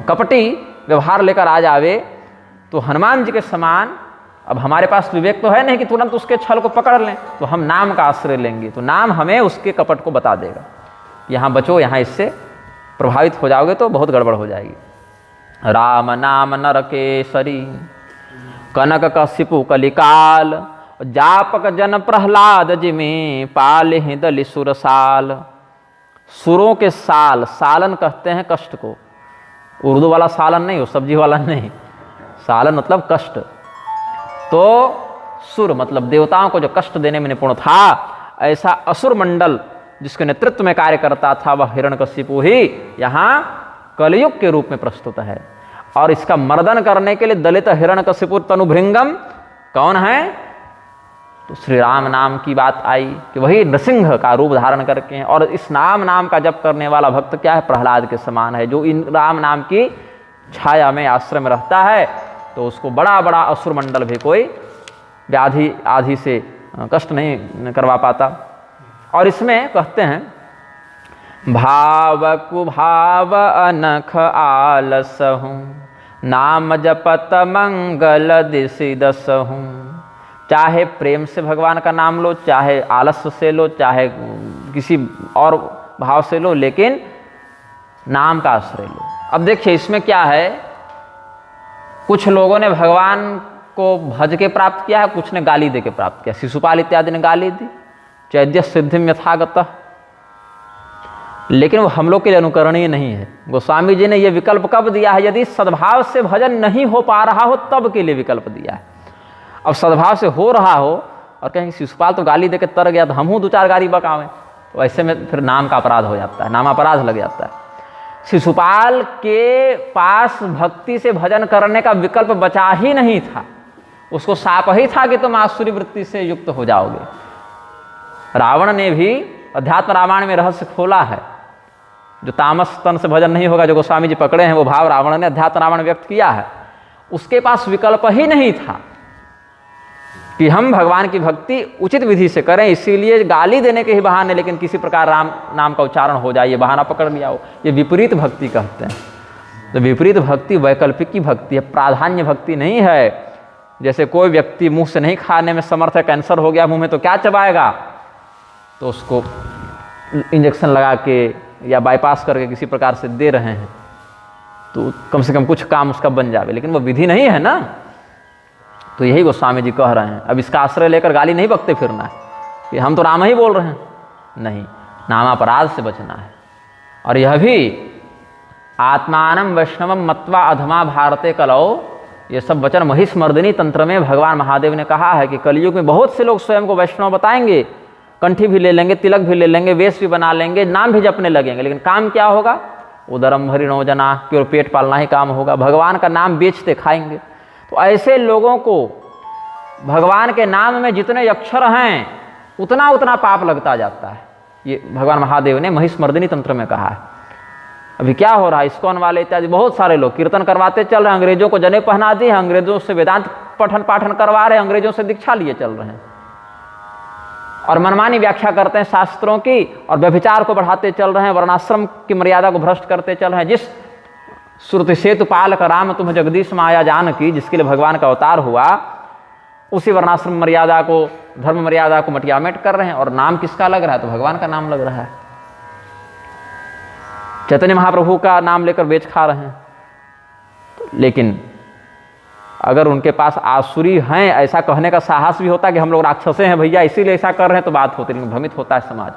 कपटी व्यवहार लेकर आ जावे, तो हनुमान जी के समान, अब हमारे पास विवेक तो है नहीं कि तुरंत उसके छल को पकड़ लें, तो हम नाम का आश्रय लेंगे, तो नाम हमें उसके कपट को बता देगा। यहाँ बचो, यहाँ इससे प्रभावित हो जाओगे तो बहुत गड़बड़ हो जाएगी। राम नाम नर केसरी, कनक कशिपु कलिकाल, जापक जन प्रहलाद जिमे, पाल दलि सुरसाल। सुरों के साल, सालन कहते हैं कष्ट को, उर्दू वाला सालन नहीं, वो सब्जी वाला नहीं, सालन मतलब कष्ट। तो सुर मतलब देवताओं को जो कष्ट देने में निपुण था, ऐसा असुर मंडल जिसके नेतृत्व में कार्य करता था वह हिरण्यकशिपु ही यहाँ कलयुग के रूप में प्रस्तुत है। और इसका मर्दन करने के लिए दलित हिरण्यकशिपु तनुभृंगम कौन है? तो श्री राम नाम की बात आई कि वही नृसिंह का रूप धारण करके हैं। और इस नाम का जप करने वाला भक्त क्या है? प्रहलाद के समान है, जो इन राम नाम की छाया में आश्रय में रहता है, तो उसको बड़ा बड़ा असुर मंडल भी कोई व्याधि आदि से कष्ट नहीं करवा पाता। और इसमें कहते हैं भाव कुभाव अनख आलसहूँ, नाम जपत मंगल दिशि दसहूँ। चाहे प्रेम से भगवान का नाम लो, चाहे आलस्य से लो, चाहे किसी और भाव से लो, लेकिन नाम का आश्रय लो। अब देखिए इसमें क्या है, कुछ लोगों ने भगवान को भज के प्राप्त किया है, कुछ ने गाली दे के प्राप्त किया। शिशुपाल इत्यादि ने गाली दी, चैद्य सिद्धिम यथागतः, लेकिन वो हम लोग के लिए अनुकरणीय नहीं है। गोस्वामी जी ने यह विकल्प कब दिया है? यदि सद्भाव से भजन नहीं हो पा रहा हो तब के लिए विकल्प दिया है। अब सद्भाव से हो रहा हो और कहेंगे शिशुपाल तो गाली देके तर गया, तो हम हूँ दो चार गाली बकावें, तो ऐसे में फिर नाम का अपराध हो जाता है, नाम अपराध लग जाता है। शिशुपाल के पास भक्ति से भजन करने का विकल्प बचा ही नहीं था, उसको साप ही था कि तुम आसुरी वृत्ति से युक्त हो जाओगे। रावण ने भी अध्यात्म रामायण में रहस्य खोला है, जो तामस तन से भजन नहीं होगा, जो गोस्वामी जी पकड़े हैं, वो भाव रावण ने अध्यात्म रामायण व्यक्त किया है। उसके पास विकल्प ही नहीं था कि हम भगवान की भक्ति उचित विधि से करें, इसीलिए गाली देने के ही बहाने लेकिन किसी प्रकार राम नाम का उच्चारण हो जाए, ये बहाना पकड़ लिया हो। ये विपरीत भक्ति कहते हैं। तो विपरीत भक्ति वैकल्पिक की भक्ति है, प्राधान्य भक्ति नहीं है। जैसे कोई व्यक्ति मुंह से नहीं खाने में समर्थ है, कैंसर हो गया मुंह में, तो क्या चबाएगा? तो उसको इंजेक्शन लगा के या बाईपास करके किसी प्रकार से दे रहे हैं, तो कम से कम कुछ काम उसका बन जावे, लेकिन वो विधि नहीं है ना। तो यही गोस्वामी जी कह रहे हैं। अब इसका आश्रय लेकर गाली नहीं बकते फिरना है कि हम तो राम ही बोल रहे हैं, नहीं, नामापराध से बचना है। और यह भी आत्मानम वैष्णवम मत्वा अधमा भारते कलौ, ये सब वचन महिषमर्दिनी तंत्र में भगवान महादेव ने कहा है कि कलयुग में बहुत से लोग स्वयं को वैष्णव बताएंगे, कंठी भी ले लेंगे, तिलक भी ले लेंगे, वेश भी बना लेंगे, नाम भी जपने लगेंगे, लेकिन काम क्या होगा? उदरम हरिणो जना, केवल पेट पालना ही काम होगा, भगवान का नाम बेचते खाएंगे। तो ऐसे लोगों को भगवान के नाम में जितने अक्षर हैं उतना उतना पाप लगता जाता है। ये भगवान महादेव ने महिषमर्दिनी तंत्र में कहा है। अभी क्या हो रहा है, इस्कॉन वाले इत्यादि बहुत सारे लोग कीर्तन करवाते चल रहे हैं, अंग्रेजों को जनेऊ पहना दी है, अंग्रेजों से वेदांत पठन पाठन करवा रहे हैं, अंग्रेजों से दीक्षा लिए चल रहे हैं और मनमानी व्याख्या करते हैं शास्त्रों की, और व्यभिचार को बढ़ाते चल रहे हैं, वर्णाश्रम की मर्यादा को भ्रष्ट करते चल रहे हैं। जिस श्रुति सेतु पालक राम तुम जगदीश माया जान की, जिसके लिए भगवान का अवतार हुआ, उसी वर्णाश्रम मर्यादा को, धर्म मर्यादा को मटियामेट कर रहे हैं। और नाम किसका लग रहा है? तो भगवान का नाम लग रहा है। चैतन्य महाप्रभु का नाम लेकर बेच खा रहे हैं। लेकिन अगर उनके पास आसुरी हैं, ऐसा कहने का साहस भी होता कि हम लोग राक्षसे हैं भैया इसीलिए ऐसा कर रहे हैं, तो बात होती, लेकिन भ्रमित होता है समाज।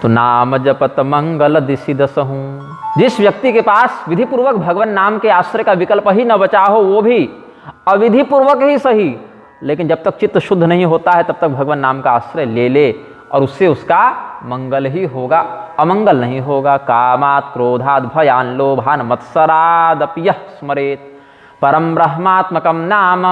तो नाम जपत मंगल दिशि दसहूं, जिस व्यक्ति के पास विधि पूर्वक भगवान नाम के आश्रय का विकल्प ही न बचा हो, वो भी अविधि पूर्वक ही सही, लेकिन जब तक चित्त शुद्ध नहीं होता है तब तक भगवान नाम का आश्रय ले ले, और उससे उसका मंगल ही होगा, अमंगल नहीं होगा। कामात् क्रोधात् भयान लोभान मत्सरादपि यः स्मरेत् परम ब्रह्मात्मकं नाम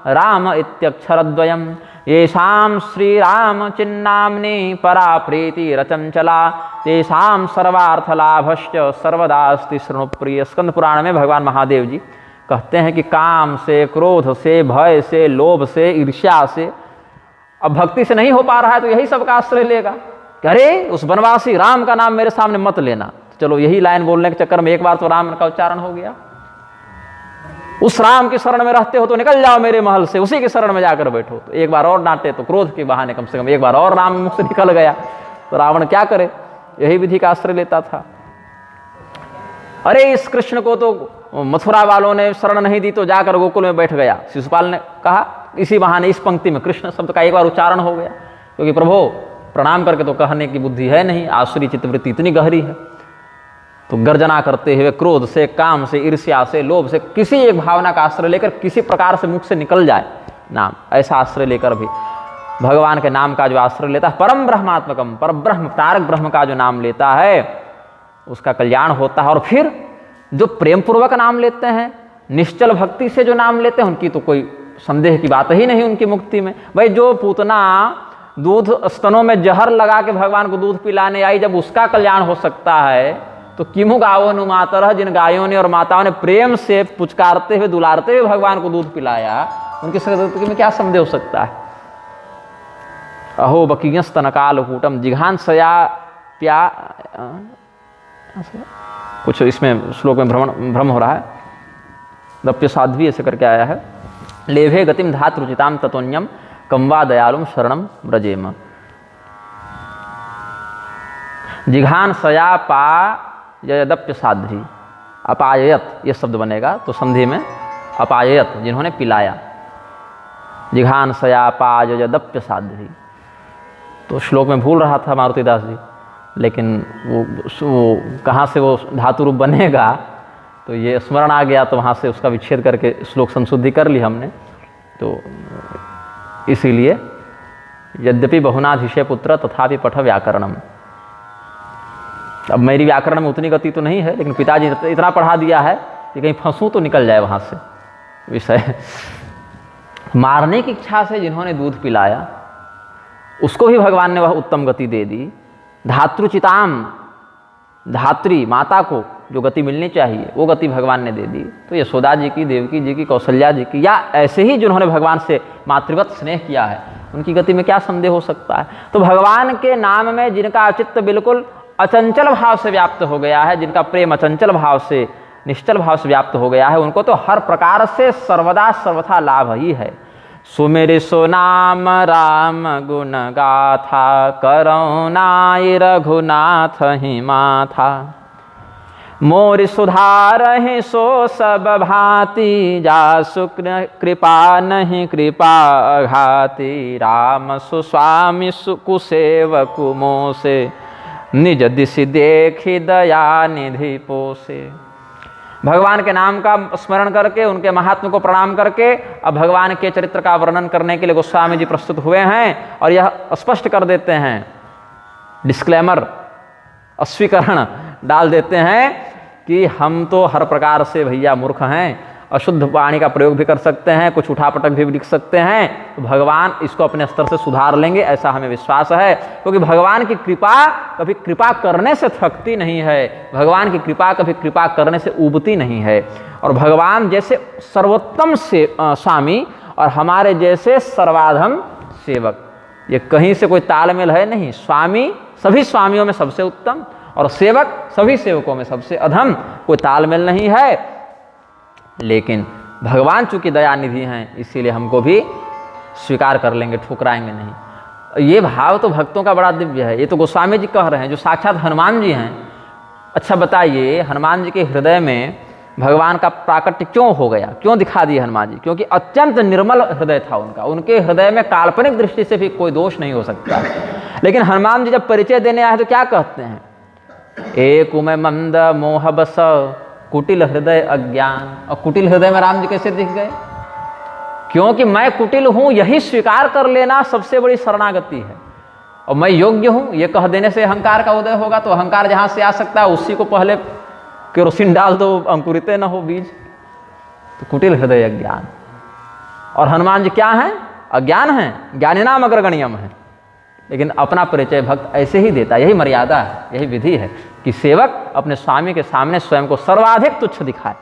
राम इत्यक्षरद्वयम् येषां श्रीराम चिन्नाम्नि परा प्रीति रचंचला तेषां सर्वार्थलाभश्च सर्वदास्ति शृणुप्रिय। स्कंद पुराण में भगवान महादेव जी कहते हैं कि काम से, क्रोध से, भय से, लोभ से, ईर्ष्या से, अब भक्ति से नहीं हो पा रहा है तो यही सबका आश्रय लेगा कि अरे उस वनवासी राम का नाम मेरे सामने मत लेना। तो चलो यही लाइन बोलने के चक्कर में एक बार तो राम का उच्चारण हो गया। उस राम की शरण में रहते हो तो निकल जाओ मेरे महल से, उसी की शरण में जाकर बैठो। तो एक बार और डांटे तो क्रोध के बहाने कम से कम एक बार और राम मुख से निकल गया, तो रावण क्या करे? यही विधि का आश्रय लेता था। अरे इस कृष्ण को तो मथुरा वालों ने शरण नहीं दी तो जाकर गोकुल में बैठ गया। शिशुपाल ने कहा, इसी बहाने इस पंक्ति में कृष्ण शब्द का एक बार उच्चारण हो गया, क्योंकि प्रभु प्रणाम करके तो कहने की बुद्धि है नहीं, आसुरी चित्तवृत्ति इतनी गहरी है। तो गर्जना करते हुए क्रोध से, काम से, ईर्ष्या से, लोभ से, किसी एक भावना का आश्रय लेकर किसी प्रकार से मुख से निकल जाए नाम, ऐसा आश्रय लेकर भी भगवान के नाम का जो आश्रय लेता है, परम ब्रह्मात्मकम, पर ब्रह्म, तारक ब्रह्म का जो नाम लेता है उसका कल्याण होता है। और फिर जो प्रेम पूर्वक नाम लेते हैं, निश्चल भक्ति से जो नाम लेते हैं, उनकी तो कोई संदेह की बात ही नहीं उनकी मुक्ति में। भाई जो पूतना दूध स्तनों में जहर लगा के भगवान को दूध पिलाने आई, जब उसका कल्याण हो सकता है तो किमु गावो नु मातरः, जिन गायों ने और माताओं ने प्रेम से पुचकारते हुए दुलारते हुए भगवान को दूध पिलाया, उनकी सदगति में क्या संदेह हो सकता है। अहो बकीयं स्तनकालकूटम जिघांसया प्या, कुछ इसमें श्लोक में भ्रम हो रहा है, दप्य साध्वी ऐसे करके आया है। लेभे गतिम धातृचिताम ततोन्यम कम्वा दयालुम शरणम व्रजेम। जिघान सया पा यदप्य साध्वी, अपायत ये शब्द बनेगा तो संधि में अपायत, जिन्होंने पिलाया, जिघान सया पा यदप्य साध्वी। तो श्लोक में भूल रहा था मारुतिदास जी, लेकिन वो कहाँ से वो धातु रूप बनेगा तो ये स्मरण आ गया, तो वहाँ से उसका विच्छेद करके श्लोक संशुद्धि कर ली हमने। तो इसीलिए यद्यपि बहुनाधिशय पुत्र तथापि पठ व्याकरणम। अब मेरी व्याकरण में उतनी गति तो नहीं है, लेकिन पिताजी ने इतना पढ़ा दिया है कि कहीं फंसूँ तो निकल जाए वहाँ से विषय। मारने की इच्छा से जिन्होंने दूध पिलाया उसको भी भगवान ने वह उत्तम गति दे दी। धातृचिताम, धात्री माता को जो गति मिलनी चाहिए वो गति भगवान ने दे दी। तो यशोदा जी की, देवकी जी की, कौशल्या जी की, या ऐसे ही जिन्होंने भगवान से मातृवत स्नेह किया है, उनकी गति में क्या संदेह हो सकता है। तो भगवान के नाम में जिनका चित्त बिल्कुल अचंचल भाव से व्याप्त हो गया है, जिनका प्रेम अचंचल भाव से, निश्चल भाव से व्याप्त हो गया है, उनको तो हर प्रकार से सर्वदा सर्वथा लाभ ही है। सुमेरे सो नाम राम गुण गाथा, करुणाई रघुनाथ ही माथा। मोर सुधारहि सो सब भांति, जासु कृपा नहीं कृपा अघाति। राम सुस्वामी सुकुसेवकु मोसे, निज दिशि देखि दया निधि पोसे। भगवान के नाम का स्मरण करके, उनके महात्म को प्रणाम करके अब भगवान के चरित्र का वर्णन करने के लिए गोस्वामी जी प्रस्तुत हुए हैं और यह स्पष्ट कर देते हैं, डिस्क्लेमर, अस्वीकरण डाल देते हैं कि हम तो हर प्रकार से भैया मूर्ख हैं, अशुद्ध वाणी का प्रयोग भी कर सकते हैं, कुछ उठापटक भी लिख सकते हैं, तो भगवान इसको अपने स्तर से सुधार लेंगे, ऐसा हमें विश्वास है। क्योंकि भगवान की कृपा कभी कृपा करने से थकती नहीं है, भगवान की कृपा कभी कृपा करने से उबती नहीं है। और भगवान जैसे सर्वोत्तम से स्वामी और हमारे जैसे सर्वाधम सेवक, ये कहीं से कोई तालमेल है नहीं। स्वामी सभी स्वामियों में सबसे उत्तम और सेवक सभी सेवकों में सबसे अधम, कोई तालमेल नहीं है। लेकिन भगवान चूंकि दयानिधि हैं, इसीलिए हमको भी स्वीकार कर लेंगे, ठुकराएंगे नहीं। ये भाव तो भक्तों का बड़ा दिव्य है। ये तो गोस्वामी जी कह रहे हैं जो साक्षात हनुमान जी हैं। अच्छा बताइए, हनुमान जी के हृदय में भगवान का प्राकट्य क्यों हो गया, क्यों दिखा दिए हनुमान जी? क्योंकि अत्यंत निर्मल हृदय था उनका, उनके हृदय में काल्पनिक दृष्टि से भी कोई दोष नहीं हो सकता। लेकिन हनुमान जी जब परिचय देने आए तो क्या कहते हैं? एक उमे मंद मोह बस, कुटिल हृदय अज्ञान। और कुटिल हृदय में राम जी कैसे दिख गए? क्योंकि मैं कुटिल हूं यही स्वीकार कर लेना सबसे बड़ी शरणागति है। और मैं योग्य हूं ये कह देने से अहंकार का उदय होगा। तो अहंकार जहां से आ सकता है उसी को पहले केरोसिन डाल दो, अंकुरित न हो बीज। तो कुटिल हृदय अज्ञान। और हनुमान जी क्या हैं? अज्ञान हैं, ज्ञानिनाम अग्रगण्यम है। लेकिन अपना परिचय भक्त ऐसे ही देता है। यही मर्यादा है, यही विधि है कि सेवक अपने स्वामी के सामने स्वयं को सर्वाधिक तुच्छ दिखाए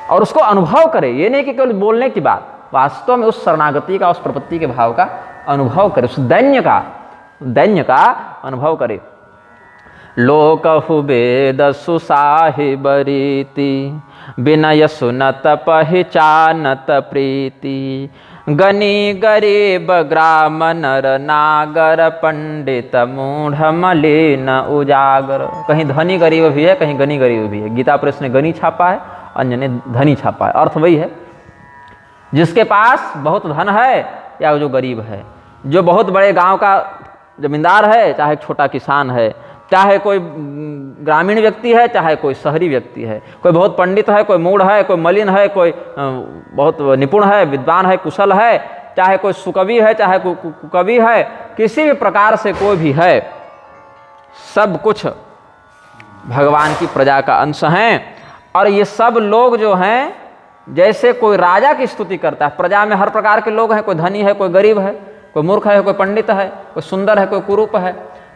और उसको अनुभव करे। ये नहीं कि केवल बोलने की बात, वास्तव में उस शरणागति का, उस प्रपत्ति के भाव का अनुभव करे, उस दैन्य का अनुभव करे। लोकहु वेद सुसाहिब रीति, विनय सुनत पहचानत प्रीति। गनी गरीब ग्राम नर नागर, पंडित मूढ़ मलिन उजागर। कहीं धनी गरीब भी है, कहीं गनी गरीब भी है। गीता प्रेस ने गनी छापा है, अन्य ने धनी छापा है। अर्थ वही है, जिसके पास बहुत धन है या जो गरीब है, जो बहुत बड़े गांव का जमींदार है, चाहे छोटा किसान है, चाहे कोई ग्रामीण व्यक्ति है, चाहे कोई शहरी व्यक्ति है, कोई बहुत पंडित है, कोई मूढ़ है, कोई मलिन है, कोई बहुत निपुण है, विद्वान है, कुशल है, चाहे कोई सुकवि है, चाहे कोई कुकवि है, किसी भी प्रकार से कोई भी है, सब कुछ भगवान की प्रजा का अंश हैं। और ये सब लोग जो हैं, जैसे कोई राजा की स्तुति करता है, प्रजा में हर प्रकार के लोग हैं, कोई धनी है, कोई गरीब है, कोई मूर्ख है, कोई पंडित है, कोई सुंदर है, कोई कुरूप है,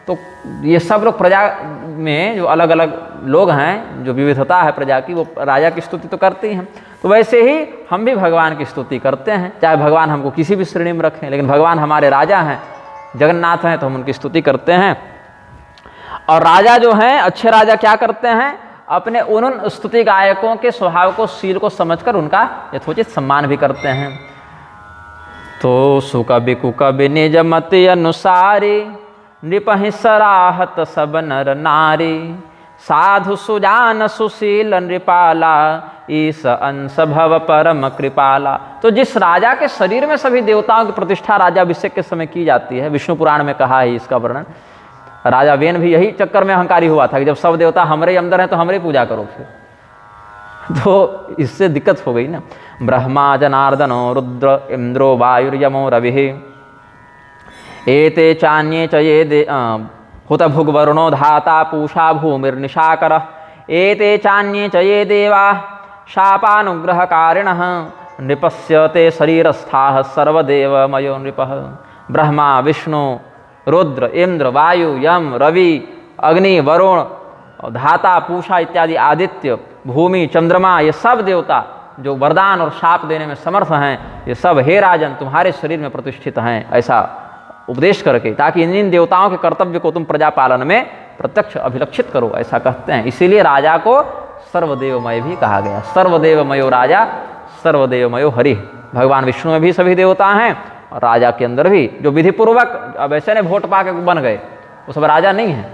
तो ये सब लोग प्रजा में जो अलग अलग लोग हैं, जो विविधता है प्रजा की, वो राजा की स्तुति तो करती हैं। तो वैसे ही हम भी भगवान की स्तुति करते हैं, चाहे भगवान हमको किसी भी श्रेणी में रखें, लेकिन भगवान हमारे राजा हैं, जगन्नाथ हैं, तो हम उनकी स्तुति करते हैं। और राजा जो हैं, अच्छे राजा क्या करते हैं, अपने उन स्तुति गायकों के स्वभाव को, शील को समझकर उनका यथोचित सम्मान भी करते हैं। तो सुकवि कुकवि निज मति अनुसारी, नृपहि सराहत सब नर नारी, साधु सुजान सुशील नृपाला, ईस अंश भव परम कृपाला। तो जिस राजा के शरीर में सभी देवताओं की प्रतिष्ठा राजाभिषेक के समय की जाती है, विष्णु पुराण में कहा है इसका वर्णन। राजा वेन भी यही चक्कर में अहंकारी हुआ था कि जब सब देवता हमारे अंदर हैं तो हमारे पूजा करो फिर, तो इससे दिक्कत हो गई ना। ब्रह्मा जनार्दनो रुद्र इंद्रो वायुर्यमो रविः, एते चान्ये च ये दे हुत भुग्वरुणो धाता पूषा भूमिर्निशाकरः, एते चान्ये च ये देवा शापानुग्रहकारिणः, नृपस्य ते शरीरस्थाः सर्वदेवमयो नृपः। ब्रह्मा विष्णु रुद्र इंद्र वायु यम रवि अग्नि वरुण धाता पूषा इत्यादि आदित्य भूमि चंद्रमा, ये सब देवता जो वरदान और शाप देने में समर्थ हैं, ये सब हे राजन तुम्हारे शरीर में प्रतिष्ठित हैं, ऐसा उपदेश करके, ताकि इन देवताओं के कर्तव्य को तुम प्रजा पालन में प्रत्यक्ष अभिलक्षित करो, ऐसा कहते हैं। इसीलिए राजा को सर्वदेवमय भी कहा गया। सर्वदेवमयो राजा सर्वदेवमयो हरि। भगवान विष्णु में भी सभी देवता हैं और राजा के अंदर भी, जो विधिपूर्वक, अब ऐसे ने वोट पा के बन गए, वो सब राजा नहीं है।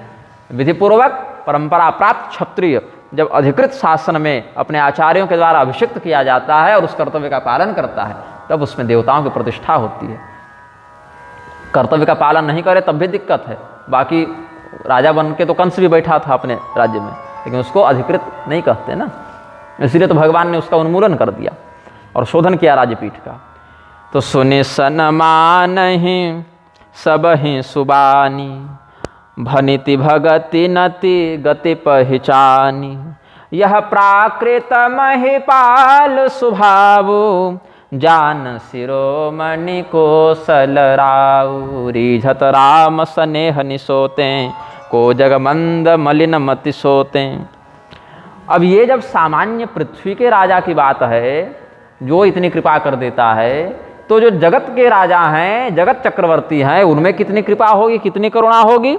विधिपूर्वक परंपरा प्राप्त क्षत्रिय जब अधिकृत शासन में अपने आचार्यों के द्वारा अभिषिक्त किया जाता है और उस कर्तव्य का पालन करता है, तब उसमें देवताओं की प्रतिष्ठा होती है। कर्तव्य का पालन नहीं करे तब भी दिक्कत है। बाकी राजा बन के तो कंस भी बैठा था अपने राज्य में, लेकिन उसको अधिकृत नहीं कहते ना, इसलिए तो भगवान ने उसका उन्मूलन कर दिया और शोधन किया राजपीठ का। तो सुनि सनमानहि सब ही सुबानी, भनिति भगति नति गति पहचानी, यह प्राकृत महिपाल सुभावो, जान शिरोमणि कोसल राउ, रीझत राम स्नेह निसोते, को जगमंद मलिन मति सोते। अब ये जब सामान्य पृथ्वी के राजा की बात है, जो इतनी कृपा कर देता है, तो जो जगत के राजा हैं, जगत चक्रवर्ती हैं, उनमें कितनी कृपा होगी, कितनी करुणा होगी।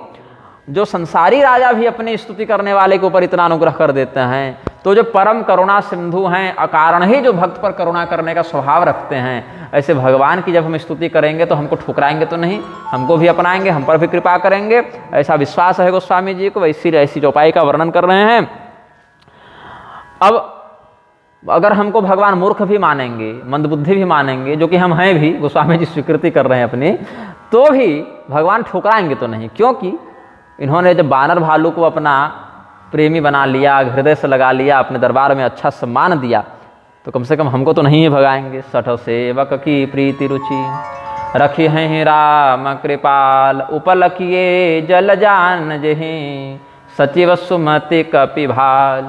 जो संसारी राजा भी अपनी स्तुति करने वाले के ऊपर इतना अनुग्रह कर देते हैं, तो जो परम करुणा सिंधु हैं, अकारण ही जो भक्त पर करुणा करने का स्वभाव रखते हैं, ऐसे भगवान की जब हम स्तुति करेंगे तो हमको ठुकराएंगे तो नहीं, हमको भी अपनाएंगे, हम पर भी कृपा करेंगे, ऐसा विश्वास है गोस्वामी जी को। इसीलिए ऐसी चौपाई का वर्णन कर रहे हैं। अब अगर हमको भगवान मूर्ख भी मानेंगे, मंदबुद्धि भी मानेंगे, जो कि हम हैं भी, गोस्वामी जी स्वीकृति कर रहे हैं अपनी, तो भी भगवान ठुकराएंगे तो नहीं, क्योंकि इन्होंने जब बानर भालू को अपना प्रेमी बना लिया, हृदय से लगा लिया, अपने दरबार में अच्छा सम्मान दिया, तो कम से कम हमको तो नहीं भगाएंगे। सठ सेवक की प्रीति रुचि, रखी हैं राम कृपाल, उपलकिए जल जान जहीं, सचिव सुमति कपिभाल।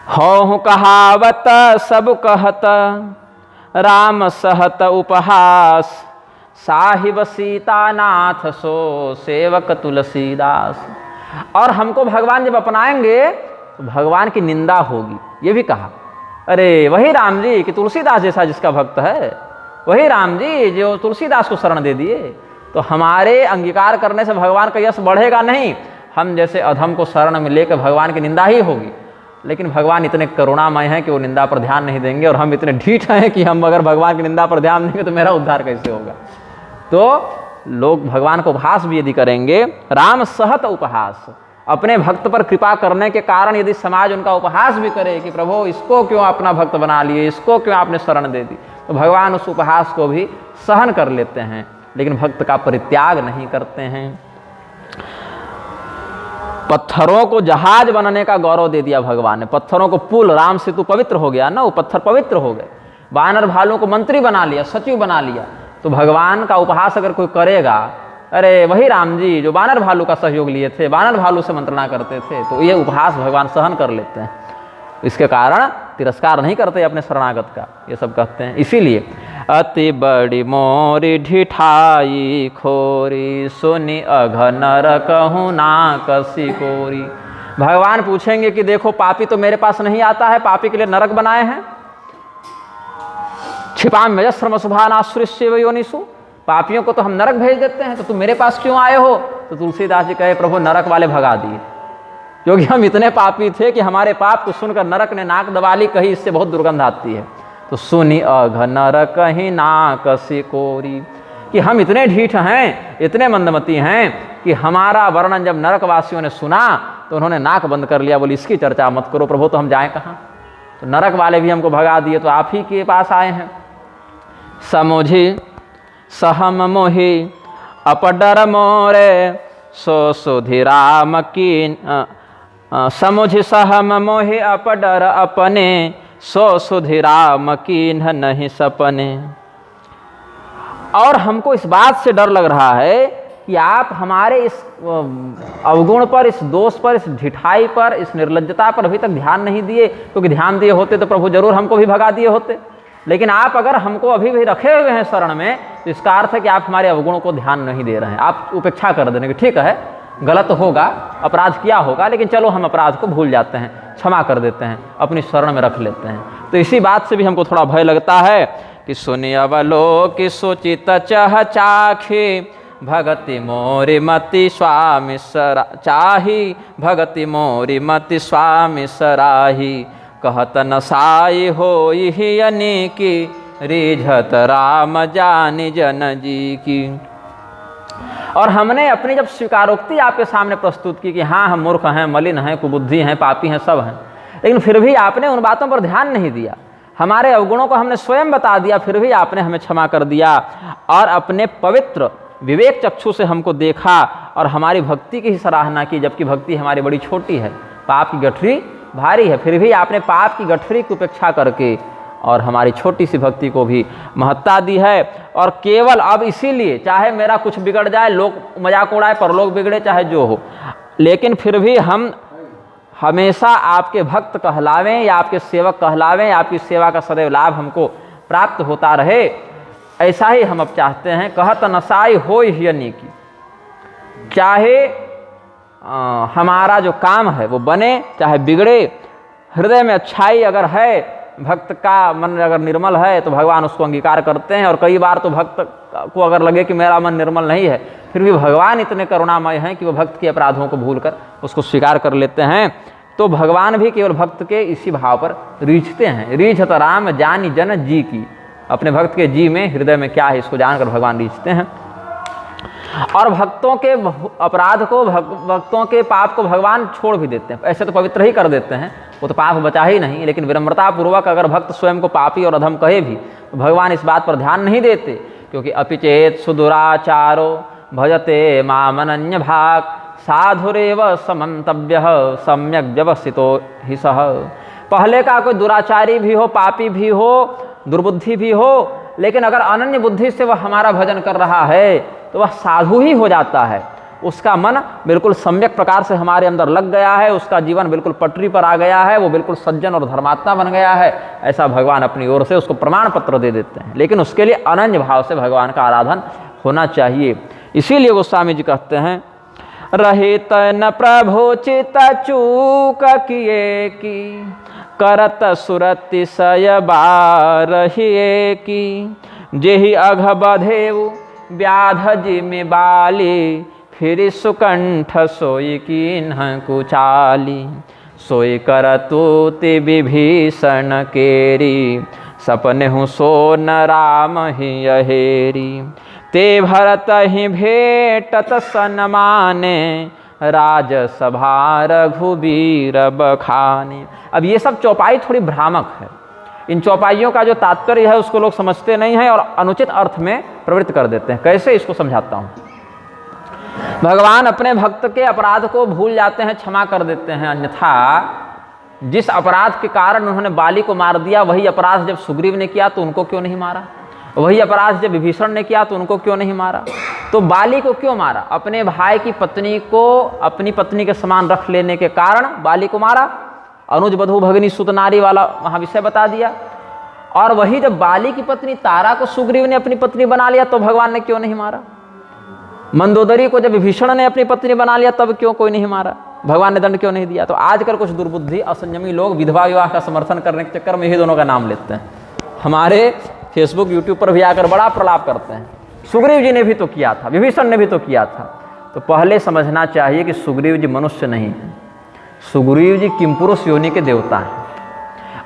हो कहावत सब कहत, राम सहत उपहास, साहिब सीतानाथ सो सेवक तुलसीदास। और हमको भगवान जब अपनाएंगे तो भगवान की निंदा होगी, ये भी कहा, अरे वही राम जी कि तुलसीदास जैसा जिसका भक्त है, वही राम जी जो तुलसीदास को शरण दे दिए। तो हमारे अंगीकार करने से भगवान का यश बढ़ेगा नहीं, हम जैसे अधम को शरण में लेकर भगवान की निंदा ही होगी। लेकिन भगवान इतने करुणामय हैं कि वो निंदा पर ध्यान नहीं देंगे, और हम इतने ढीठ हैं कि हम अगर भगवान की निंदा पर ध्यान देंगे तो मेरा उद्धार कैसे होगा। तो लोग भगवान को उपहास भी यदि करेंगे, राम सहत उपहास, अपने भक्त पर कृपा करने के कारण यदि समाज उनका उपहास भी करे कि प्रभु इसको क्यों अपना भक्त बना लिए, इसको क्यों आपने शरण दे दी, तो भगवान उस उपहास को भी सहन कर लेते हैं। लेकिन भक्त का परित्याग नहीं करते हैं। पत्थरों को जहाज बनने का गौरव दे दिया भगवान ने। पत्थरों को पुल, राम सेतु पवित्र हो गया ना, वो पत्थर पवित्र हो गए। वानर भालू को मंत्री बना लिया, सचिव बना लिया। तो भगवान का उपहास अगर कोई करेगा, अरे वही राम जी जो वानर भालू का सहयोग लिए थे, वानर भालू से मंत्रणा करते थे, तो ये उपहास भगवान सहन कर लेते हैं। इसके कारण तिरस्कार नहीं करते अपने शरणागत का, ये सब कहते हैं। इसीलिए अति बड़ी मोरी ढिठाई खोरी, सुनी अघनर कहूँ ना कसी कोरी। भगवान पूछेंगे कि देखो पापी तो मेरे पास नहीं आता है, पापी के लिए नरक बनाए हैं। क्षिपाम्यजस्रम शुभानाश्रिष्य योनिषु, पापियों को तो हम नरक भेज देते हैं, तो तुम मेरे पास क्यों आए हो? तो तुलसीदास जी कहे प्रभु नरक वाले भगा दिए, क्योंकि हम इतने पापी थे कि हमारे पाप को सुनकर नरक ने नाक दबा ली, कहीं इससे बहुत दुर्गंध आती है। तो सुनी अघ नर कहीं नाक सी कोरी, कि हम इतने ढीठ हैं, इतने मंदमती हैं कि हमारा वर्णन जब नरकवासियों ने सुना तो उन्होंने नाक बंद कर लिया, बोली इसकी चर्चा मत करो प्रभु, तो हम जाएं कहाँ? तो नरक वाले भी हमको भगा दिए, तो आप ही के पास आए हैं। समुझी सहम मोहि अपडर मोरे, सो सुधि राम की समुझ सहम मोहि अपडर अपने, सो सुधि राम कीन्ह नहीं सपने। और हमको इस बात से डर लग रहा है कि आप हमारे इस अवगुण पर, इस दोष पर, इस ढिठाई पर, इस निर्लज्जता पर अभी तक ध्यान नहीं दिए, क्योंकि ध्यान दिए होते तो प्रभु जरूर हमको भी भगा दिए होते। लेकिन आप अगर हमको अभी भी रखे हुए हैं शरण में, तो इसका अर्थ है कि आप हमारे अवगुणों को ध्यान नहीं दे रहे हैं, आप उपेक्षा कर देने की। ठीक है, गलत होगा, अपराध किया होगा, लेकिन चलो हम अपराध को भूल जाते हैं, क्षमा कर देते हैं, अपनी शरण में रख लेते हैं। तो इसी बात से भी हमको थोड़ा भय लगता है कि सुनि अवलोक सोचित चह चाखे, भगति मोरि मति स्वामी चाही, भगति मोरि मति स्वामी सराही, कहत नसाई होई ही अनेकी, रिझत राम जानि जन जी की। और हमने अपनी जब स्वीकारोक्ति आपके सामने प्रस्तुत की कि हाँ हम मूर्ख हैं, मलिन हैं, कुबुद्धि हैं, पापी हैं, सब हैं, लेकिन फिर भी आपने उन बातों पर ध्यान नहीं दिया, हमारे अवगुणों को हमने स्वयं बता दिया, फिर भी आपने हमें क्षमा कर दिया और अपने पवित्र विवेक चक्षु से हमको देखा और हमारी भक्ति की ही सराहना की, जबकि भक्ति हमारी बड़ी छोटी है, पाप की गठरी भारी है। फिर भी आपने पाप की गठरी की उपेक्षा करके और हमारी छोटी सी भक्ति को भी महत्ता दी है। और केवल अब इसीलिए, चाहे मेरा कुछ बिगड़ जाए, लोग मजाक उड़ाए, परलोक बिगड़े, चाहे जो हो, लेकिन फिर भी हम हमेशा आपके भक्त कहलावें या आपके सेवक कहलावें, आपकी सेवा का सदैव लाभ हमको प्राप्त होता रहे, ऐसा ही हम अब चाहते हैं। कहत नसाई हो ही की, चाहे हमारा जो काम है वो बने चाहे बिगड़े, हृदय में अच्छाई अगर है, भक्त का मन अगर निर्मल है तो भगवान उसको अंगीकार करते हैं। और कई बार तो भक्त को अगर लगे कि मेरा मन निर्मल नहीं है, फिर भी भगवान इतने करुणामय हैं कि वो भक्त के अपराधों को भूलकर उसको स्वीकार कर लेते हैं। तो भगवान भी केवल भक्त के इसी भाव पर रीझते हैं। रीझत राम जानी जन जी की, अपने भक्त के जी में, हृदय में क्या है इसको जानकर भगवान रीझते हैं। और भक्तों के अपराध को, भक्तों के पाप को भगवान छोड़ भी देते हैं, ऐसे तो पवित्र ही कर देते हैं, वो तो पाप बचा ही नहीं। लेकिन विनम्रता पूर्वक अगर भक्त स्वयं को पापी और अधम कहे भी तो भगवान इस बात पर ध्यान नहीं देते, क्योंकि अपिचेत सुदुराचारो भजते मामनन्य भाग, साधुरेव समन्तव्य सम्यक व्यवस्थितो हि सह। पहले का कोई दुराचारी भी हो, पापी भी हो, दुर्बुद्धि भी हो, लेकिन अगर अनन्य बुद्धि से वह हमारा भजन कर रहा है तो वह साधु ही हो जाता है, उसका मन बिल्कुल सम्यक प्रकार से हमारे अंदर लग गया है, उसका जीवन बिल्कुल पटरी पर आ गया है, वो बिल्कुल सज्जन और धर्मात्मा बन गया है, ऐसा भगवान अपनी ओर से उसको प्रमाण पत्र दे देते हैं। लेकिन उसके लिए अनन्य भाव से भगवान का आराधन होना चाहिए। इसीलिए गोस्वामी जी कहते हैं, रहित न प्रभु चित चूक किए की, करत सुरति सय बारहिए की, जेहि अघ बधेउ व्याध जिमि बाली, फिर सुकंठ सोई कीन्ह कुचाली, सोई करतूति विभीषण केरी, सपने हूँ सोन राम ही अहेरी, ते भरत ही भेटत सन्माने, राज सभा रघुबीर बखाने। अब ये सब चौपाई थोड़ी भ्रामक है, इन चौपाइयों का जो तात्पर्य है उसको लोग समझते नहीं हैं और अनुचित अर्थ में प्रवृत्त कर देते हैं। कैसे, इसको समझाता हूँ। भगवान अपने भक्त के अपराध को भूल जाते हैं, क्षमा कर देते हैं, अन्यथा जिस अपराध के कारण उन्होंने बाली को मार दिया वही अपराध जब सुग्रीव ने किया तो उनको क्यों नहीं मारा, वही अपराध जब विभीषण ने किया तो उनको क्यों नहीं मारा। तो बाली को क्यों मारा? अपने भाई की पत्नी को अपनी पत्नी के समान रख लेने के कारण बाली को मारा। अनुज बधू भगनी सुत नारी वाला वहाँ विषय बता दिया। और वही जब बाली की पत्नी तारा को सुग्रीव ने अपनी पत्नी बना लिया तो भगवान ने क्यों नहीं मारा। मंदोदरी को जब विभीषण ने अपनी पत्नी बना लिया तब क्यों कोई नहीं मारा, भगवान ने दंड क्यों नहीं दिया। तो आजकल कुछ दुर्बुद्धि असंयमी लोग विधवा विवाह का समर्थन करने के चक्कर में यही दोनों का नाम लेते हैं। हमारे फेसबुक यूट्यूब पर भी आकर बड़ा प्रलाप करते हैं, सुग्रीव जी ने भी तो किया था, विभीषण ने भी तो किया था। तो पहले समझना चाहिए कि सुग्रीव जी मनुष्य नहीं है, सुग्रीव जी किमपुरुष योनि के देवता हैं।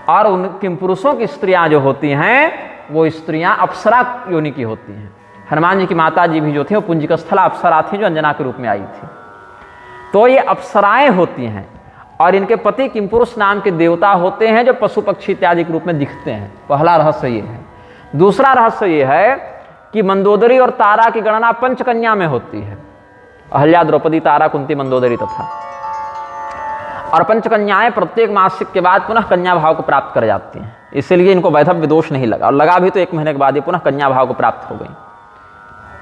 और उन किमपुरुषों की स्त्रियां जो होती हैं वो स्त्रियां अप्सरा योनि की होती हैं। हनुमान जी की माता जी भी जो थी वो पुंजिक स्थला अप्सरा थी जो अंजना के रूप में आई थी। तो ये अप्सराएं होती हैं और इनके पति किमपुरुष नाम के देवता होते हैं जो पशु पक्षी इत्यादि के रूप में दिखते हैं। पहला रहस्य ये है। दूसरा रहस्य ये है कि मंदोदरी और तारा की गणना पंचकन्या में होती है, अहल्या, द्रौपदी, तारा, कुंती, मंदोदरी तथा। और पंचकन्याएं प्रत्येक मासिक के बाद पुनः कन्या भाव को प्राप्त कर जाती हैं, इसलिए इनको वैधव्य दोष नहीं लगा, और लगा भी तो 1 महीने के बाद ये पुनः कन्या भाव को प्राप्त हो गई।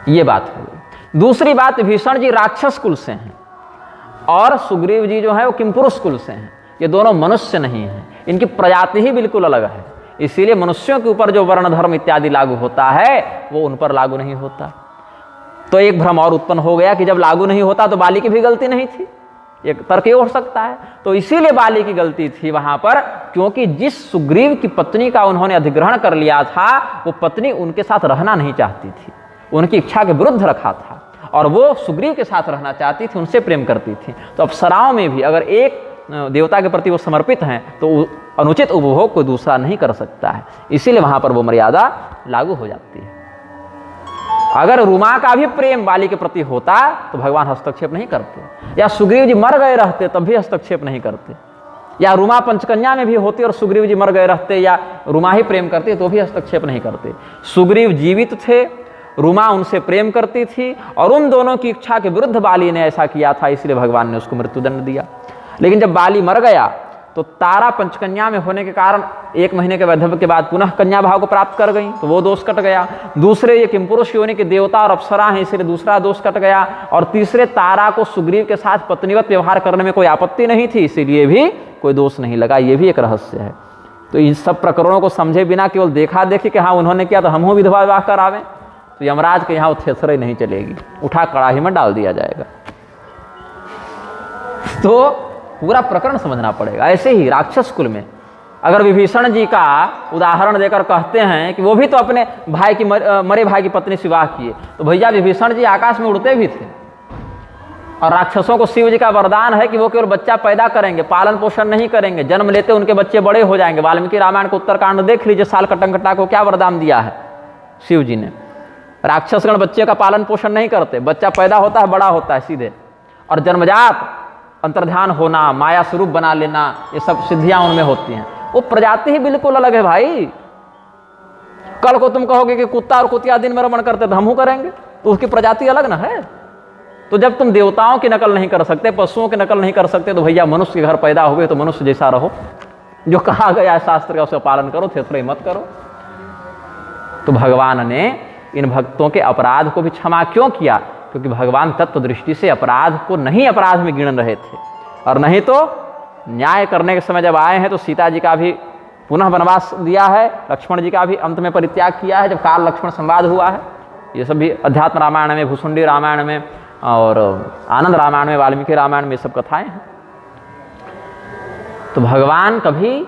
ये बात हो गई। दूसरी बात, भीषण जी राक्षस कुल से हैं और सुग्रीव जी जो है वो किमपुरुष कुल से हैं। ये दोनों मनुष्य नहीं हैं, इनकी प्रजाति ही बिल्कुल अलग है। इसीलिए मनुष्यों के ऊपर जो वर्ण धर्म इत्यादि लागू होता है वो उन पर लागू नहीं होता। तो एक भ्रम और उत्पन्न हो गया कि जब लागू नहीं होता तो बाली की भी गलती नहीं थी, एक तर्क ये हो सकता है। तो इसीलिए बाली की गलती थी वहां पर, क्योंकि जिस सुग्रीव की पत्नी का उन्होंने अधिग्रहण कर लिया था वो पत्नी उनके साथ रहना नहीं चाहती थी, उनकी इच्छा के विरुद्ध रखा था, और वो सुग्रीव के साथ रहना चाहती थी, उनसे प्रेम करती थी। तो अप्सराओं में भी अगर एक देवता के प्रति वो समर्पित हैं तो अनुचित उपभोग कोई दूसरा नहीं कर सकता है, इसीलिए वहां पर वो मर्यादा लागू हो जाती है। अगर रुमा का भी प्रेम बाली के प्रति होता तो भगवान हस्तक्षेप नहीं करते, या सुग्रीव जी मर गए रहते तब भी हस्तक्षेप नहीं करते, या रुमा पंचकन्या में भी होती और सुग्रीव जी मर गए रहते या रुमा ही प्रेम करते तो भी हस्तक्षेप नहीं करते। सुग्रीव जीवित थे, रुमा उनसे प्रेम करती थी और उन दोनों की इच्छा के विरुद्ध बाली ने ऐसा किया था, इसलिए भगवान ने उसको मृत्युदंड दिया। लेकिन जब बाली मर गया तो तारा पंचकन्या में होने के कारण 1 महीने के वैधव्य के बाद पुनः कन्या भाव को प्राप्त कर गई, तो वो दोष कट गया। दूसरे ये किमपुरुष योनि के देवता और अप्सरा हैं, इसलिए दूसरा दोष कट गया। और तीसरे, तारा को सुग्रीव के साथ पत्नीवत व्यवहार करने में कोई आपत्ति नहीं थी, इसीलिए भी कोई दोष नहीं लगा। ये भी एक रहस्य है। तो इन सब प्रकरणों को समझे बिना केवल देखा देखी कि हाँ उन्होंने किया तो हम विधवा विवाह करावें, तो यमराज के यहाँ वो थेसरे नहीं चलेगी, उठा कड़ाही में डाल दिया जाएगा। तो पूरा प्रकरण समझना पड़ेगा। ऐसे ही राक्षस कुल में अगर विभीषण जी का उदाहरण देकर कहते हैं कि वो भी तो अपने भाई की मरे भाई की पत्नी से विवाह किए, तो भैया विभीषण जी आकाश में उड़ते भी थे, और राक्षसों को शिव जी का वरदान है कि वो केवल बच्चा पैदा करेंगे, पालन पोषण नहीं करेंगे, जन्म लेते उनके बच्चे बड़े हो जाएंगे। वाल्मीकि रामायण को उत्तरकांड देख लीजिए, साल कटंकटा को क्या वरदान दिया है शिव जी ने। राक्षसगण बच्चे का पालन पोषण नहीं करते, बच्चा पैदा होता है बड़ा होता है सीधे, और जन्मजात अंतर्ध्यान होना, माया स्वरूप बना लेना, ये सब सिद्धियां उनमें होती हैं। वो प्रजाति ही बिल्कुल अलग है भाई। कल को तुम कहोगे कि कुत्ता और कुतिया दिन में रमण करते तो हम करेंगे, तो उसकी प्रजाति अलग ना है। तो जब तुम देवताओं की नकल नहीं कर सकते, पशुओं की नकल नहीं कर सकते, तो भैया मनुष्य के घर पैदा हुए तो मनुष्य जैसा रहो, जो कहा गया है शास्त्र का उसका पालन करो, थेथरे मत करो। तो भगवान ने इन भक्तों के अपराध को भी क्षमा क्यों किया? क्योंकि भगवान तत्व दृष्टि से अपराध को नहीं अपराध में गिन रहे थे, और नहीं तो न्याय करने के समय जब आए हैं तो सीता जी का भी पुनः वनवास दिया है, लक्ष्मण जी का भी अंत में परित्याग किया है जब काल लक्ष्मण संवाद हुआ है। ये सब भी अध्यात्म रामायण में, भूसुंडी रामायण में और आनंद रामायण में, वाल्मीकि रामायण में सब कथाएं हैं। तो भगवान कभी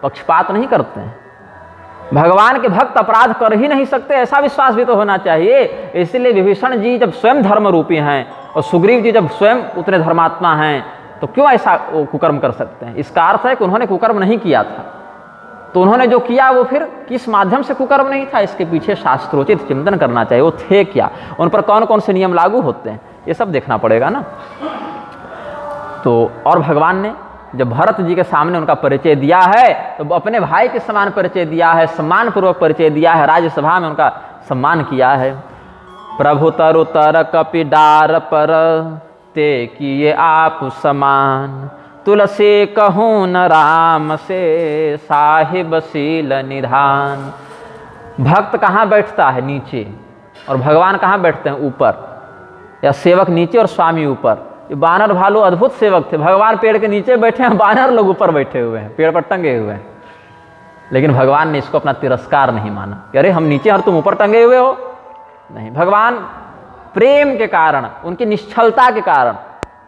पक्षपात नहीं करते हैं। भगवान के भक्त अपराध कर ही नहीं सकते, ऐसा विश्वास भी तो होना चाहिए। इसलिए विभीषण जी जब स्वयं धर्म रूपी हैं और सुग्रीव जी जब स्वयं उतने धर्मात्मा हैं, तो क्यों ऐसा कुकर्म कर सकते हैं? इसका अर्थ है कि उन्होंने कुकर्म नहीं किया था। तो उन्होंने जो किया वो फिर किस माध्यम से कुकर्म नहीं था, इसके पीछे शास्त्रोचित चिंतन करना चाहिए। वो थे क्या, उन पर कौन कौन से नियम लागू होते हैं, ये सब देखना पड़ेगा ना। तो और भगवान ने जब भरत जी के सामने उनका परिचय दिया है तो अपने भाई के समान परिचय दिया है, सम्मान पूर्वक परिचय दिया है, राज्यसभा में उनका सम्मान किया है। प्रभु तरु तर कपि डार पर ते किए आप समान, तुलसी कहूँ न राम से साहिब शील निधान। भक्त कहाँ बैठता है? नीचे, और भगवान कहाँ बैठते हैं? ऊपर, या सेवक नीचे और स्वामी ऊपर। ये बानर भालू अद्भुत सेवक थे, भगवान पेड़ के नीचे बैठे हैं, बानर लोग ऊपर बैठे हुए हैं, पेड़ पर टंगे हुए हैं। लेकिन भगवान ने इसको अपना तिरस्कार नहीं माना कि अरे हम नीचे और तुम ऊपर टंगे हुए हो। नहीं, भगवान प्रेम के कारण, उनकी निश्चलता के कारण,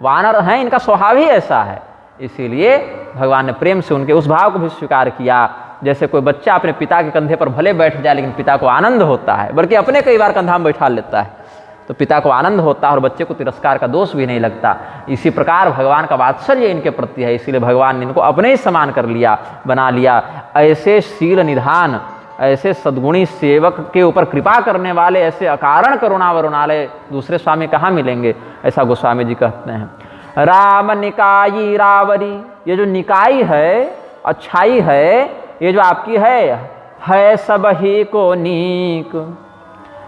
वानर हैं इनका स्वभाव ही ऐसा है, इसीलिए भगवान ने प्रेम से उनके उस भाव को भी स्वीकार किया। जैसे कोई बच्चा अपने पिता के कंधे पर भले बैठ जाए लेकिन पिता को आनंद होता है, बल्कि अपने कई बार कंधा में बैठा लेता है तो पिता को आनंद होता है और बच्चे को तिरस्कार का दोष भी नहीं लगता। इसी प्रकार भगवान का वात्सल्य इनके प्रति है, इसीलिए भगवान ने इनको अपने ही समान कर लिया, बना लिया। ऐसे शील निधान, ऐसे सद्गुणी सेवक के ऊपर कृपा करने वाले, ऐसे अकारण करुणा वरुणालय दूसरे स्वामी कहाँ मिलेंगे? ऐसा गोस्वामी जी कहते हैं। राम निकायी रावरी, ये जो निकाई है, अच्छाई है, ये जो आपकी है सब ही को नीक,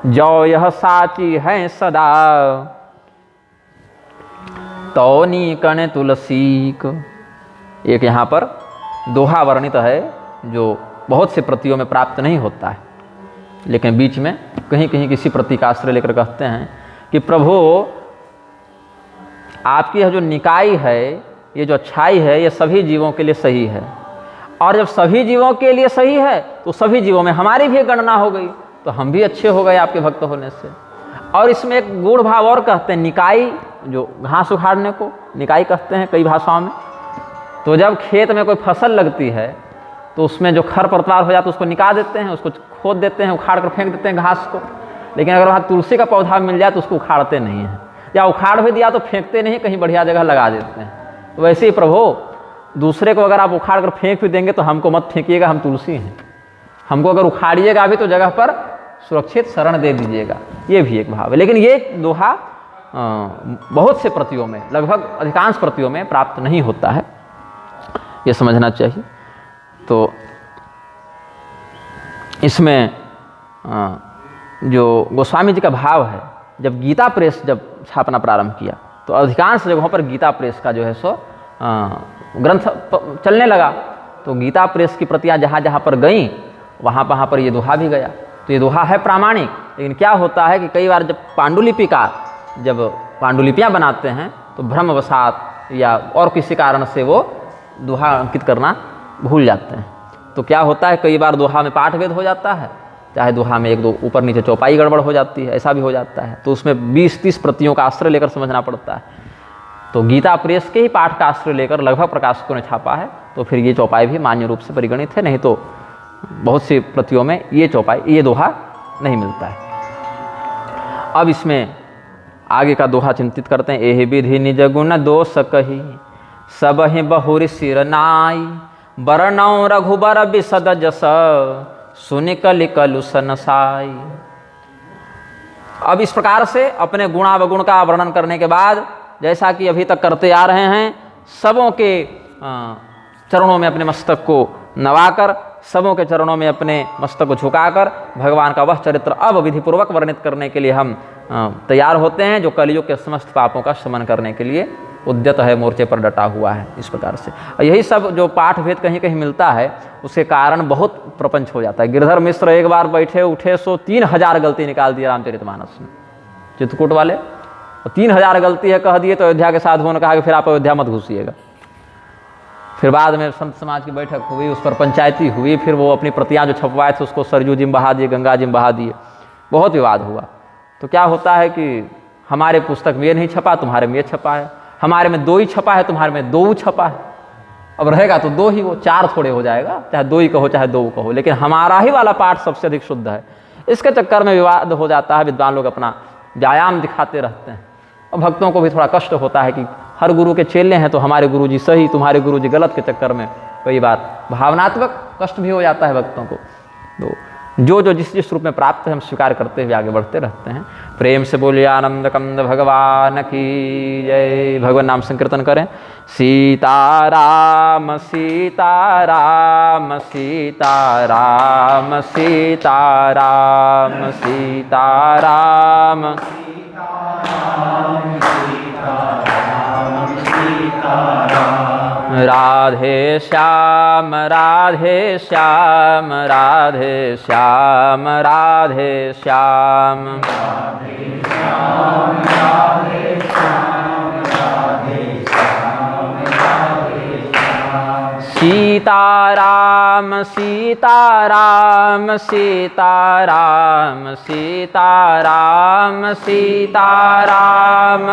जो यह साची है सदा, तो नीकन तुलसीक। एक यहाँ पर दोहा वर्णित है जो बहुत से प्रतियों में प्राप्त नहीं होता है, लेकिन बीच में कहीं कहीं किसी प्रति का आश्रय लेकर कहते हैं कि प्रभु आपकी यह जो निकाय है, ये जो अच्छाई है, ये सभी जीवों के लिए सही है, और जब सभी जीवों के लिए सही है तो सभी जीवों में हमारी भी गणना हो गई, तो हम भी अच्छे हो गए आपके भक्त होने से। और इसमें एक गूढ़ भाव और कहते हैं, निकाई जो घास उखाड़ने को निकाई कहते हैं कई भाषाओं में। तो जब खेत में कोई फसल लगती है तो उसमें जो खर पतवार हो जाता है उसको निकाल देते हैं, उसको खोद देते हैं, उखाड़ कर फेंक देते हैं घास को। लेकिन अगर वहाँ तुलसी का पौधा मिल जाए तो उसको उखाड़ते नहीं हैं, या उखाड़ भी दिया तो फेंकते नहीं, कहीं बढ़िया जगह लगा देते हैं। तो वैसे ही प्रभु दूसरे को अगर आप उखाड़ कर फेंक भी देंगे तो हमको मत फेंकिएगा, हम तुलसी हैं। हमको अगर उखाड़िएगा भी तो जगह पर सुरक्षित शरण दे दीजिएगा, ये भी एक भाव है। लेकिन ये दोहा बहुत से प्रतियों में, लगभग अधिकांश प्रतियों में प्राप्त नहीं होता है, ये समझना चाहिए। तो इसमें जो गोस्वामी जी का भाव है, जब गीता प्रेस जब छापना प्रारंभ किया तो अधिकांश जगहों पर गीता प्रेस का जो है सो ग्रंथ चलने लगा। तो गीता प्रेस की प्रतियां जहाँ जहाँ पर गईं वहाँ पर ये दोहा भी गया। तो ये दोहा है प्रामाणिक, लेकिन क्या होता है कि कई बार जब पांडुलिपिकार जब पांडुलिपियाँ बनाते हैं तो भ्रमवशात या और किसी कारण से वो दोहा अंकित करना भूल जाते हैं। तो क्या होता है, कई बार दोहा में पाठभेद हो जाता है, चाहे दोहा में एक दो ऊपर नीचे चौपाई गड़बड़ हो जाती है, ऐसा भी हो जाता है। तो उसमें 20-30 प्रतियों का आश्रय लेकर समझना पड़ता है। तो गीता प्रेस के ही पाठ का आश्रय लेकर लगभग प्रकाशकों ने छापा है, तो फिर ये चौपाई भी मान्य रूप से परिगणित है, नहीं तो बहुत सी प्रतियों में ये दोहा नहीं मिलता है। अब इसमें आगे का दोहा चिंतित करते हैं। एहि विधि निज गुण दोष कही, सब ही बहुरी सिर नाई, बरनौ रघुबर बिसद जस, सुनि कलि कलु सनसाई। अब इस प्रकार से अपने गुणावगुण का वर्णन करने के बाद, जैसा कि अभी तक करते आ रहे हैं, सबों के चरणों में अपने मस्तक को नवाकर, सबों के चरणों में अपने मस्तक को झुकाकर भगवान का वह चरित्र अब विधिपूर्वक वर्णित करने के लिए हम तैयार होते हैं, जो कलयुग के समस्त पापों का शमन करने के लिए उद्यत है, मोर्चे पर डटा हुआ है। इस प्रकार से यही सब जो पाठ भेद कहीं कहीं मिलता है, उसके कारण बहुत प्रपंच हो जाता है। गिरधर मिश्र एक बार बैठे उठे 3000 गलती निकाल दिया रामचरितमानस में, चित्रकूट वाले। 3000 गलती है कह दिए तो अयोध्या के साधुओं ने कहा कि फिर आप अयोध्या मत घुसिएगा। फिर बाद में संत समाज की बैठक हुई, उस पर पंचायती हुई, फिर वो अपनी प्रतियां जो छपवाए थे उसको सरजू जी में बहा दिए, गंगा जी में बहा दिए, बहुत विवाद हुआ। तो क्या होता है कि हमारे पुस्तक में ये नहीं छपा, तुम्हारे में ये छपा है, हमारे में 2 ही छपा है, तुम्हारे में 2 छपा है। अब रहेगा तो 2 ही, वो 4 थोड़े हो जाएगा, चाहे 2 ही कहो चाहे 2 कहो, लेकिन हमारा ही वाला पाठ सबसे अधिक शुद्ध है। इसके चक्कर में विवाद हो जाता है, विद्वान लोग अपना व्यायाम दिखाते रहते हैं, और भक्तों को भी थोड़ा कष्ट होता है कि हर गुरु के चेले हैं तो हमारे गुरु जी सही, तुम्हारे गुरु जी गलत के चक्कर में कई बार भावनात्मक कष्ट भी हो जाता है भक्तों को। तो जो जिस रूप में प्राप्त है हम स्वीकार करते हुए आगे बढ़ते रहते हैं। प्रेम से बोलिए आनंद कंद भगवान की जय। भगवान नाम संकीर्तन करें। सीताराम सीताराम सीताराम सीताराम सीताराम राधे श्याम राधे श्याम राधे श्याम राधे श्याम सीताराम सीताराम सीताराम सीताराम सीताराम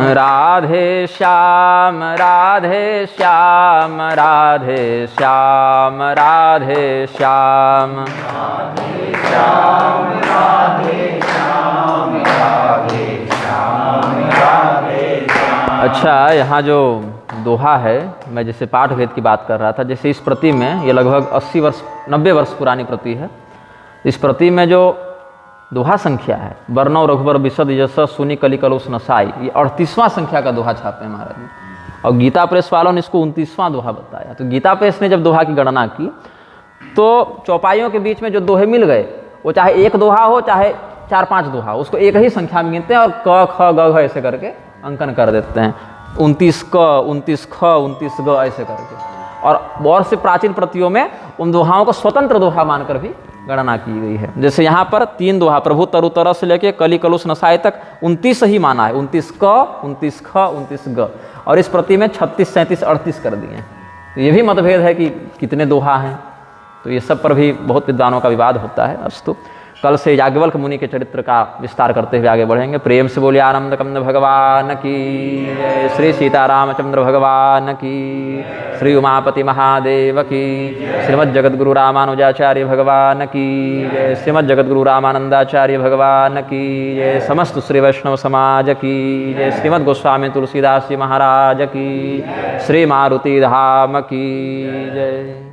राधे श्याम राधे श्याम राधे श्याम राधे श्याम अच्छा, यहाँ जो दोहा है, मैं जैसे पाठ भेद की बात कर रहा था, जैसे इस प्रति में ये लगभग 80 वर्ष 90 वर्ष पुरानी प्रति है। इस प्रति में जो दोहा संख्या है, वर्णव रघुवर विशद यश सुनी कली कलुष नसाई, ये 38वां संख्या का दोहा छापे हैं महाराज ने। और गीता प्रेस वालों ने इसको 29वां दोहा बताया। तो गीता प्रेस ने जब दोहा की गणना की तो चौपाइयों के बीच में जो दोहे मिल गए, वो चाहे एक दोहा हो चाहे 4-5 दोहा, उसको एक ही संख्या में गिनते हैं और क ख ग घ ऐसे करके अंकन कर देते हैं। 29 क 29 ख 29 ग ऐसे करके। और बहुत से प्राचीन प्रतियों में उन दोहाओं को स्वतंत्र दोहा मानकर भी गणना की गई है। जैसे यहाँ पर 3 दोहा प्रभु तरुतर से लेके कली कलुष नसाए तक 29 ही माना है। 29 क 29 ख 29 ग। और इस प्रति में 36 37 38 कर दिए हैं। तो ये भी मतभेद है कि कितने दोहा हैं। तो ये सब पर भी बहुत विद्वानों का विवाद होता है। अस्तु, कल से याज्ञवल्क्य मुनि के चरित्र का विस्तार करते हुए आगे बढ़ेंगे। प्रेम से बोलिए आनंद कंद भगवान की जय। श्री सीतारामचंद्र भगवान की, श्री उमापति महादेव की, श्रीमद् जगद्गुरु रामानुजाचार्य भगवान की जय। श्रीमद् जगद्गुरु रामानंदाचार्य भगवान की जय। समस्त श्री वैष्णव समाज की जय। श्रीमद् गोस्वामी तुलसीदास जी महाराज की, श्री मारुति धाम की जय।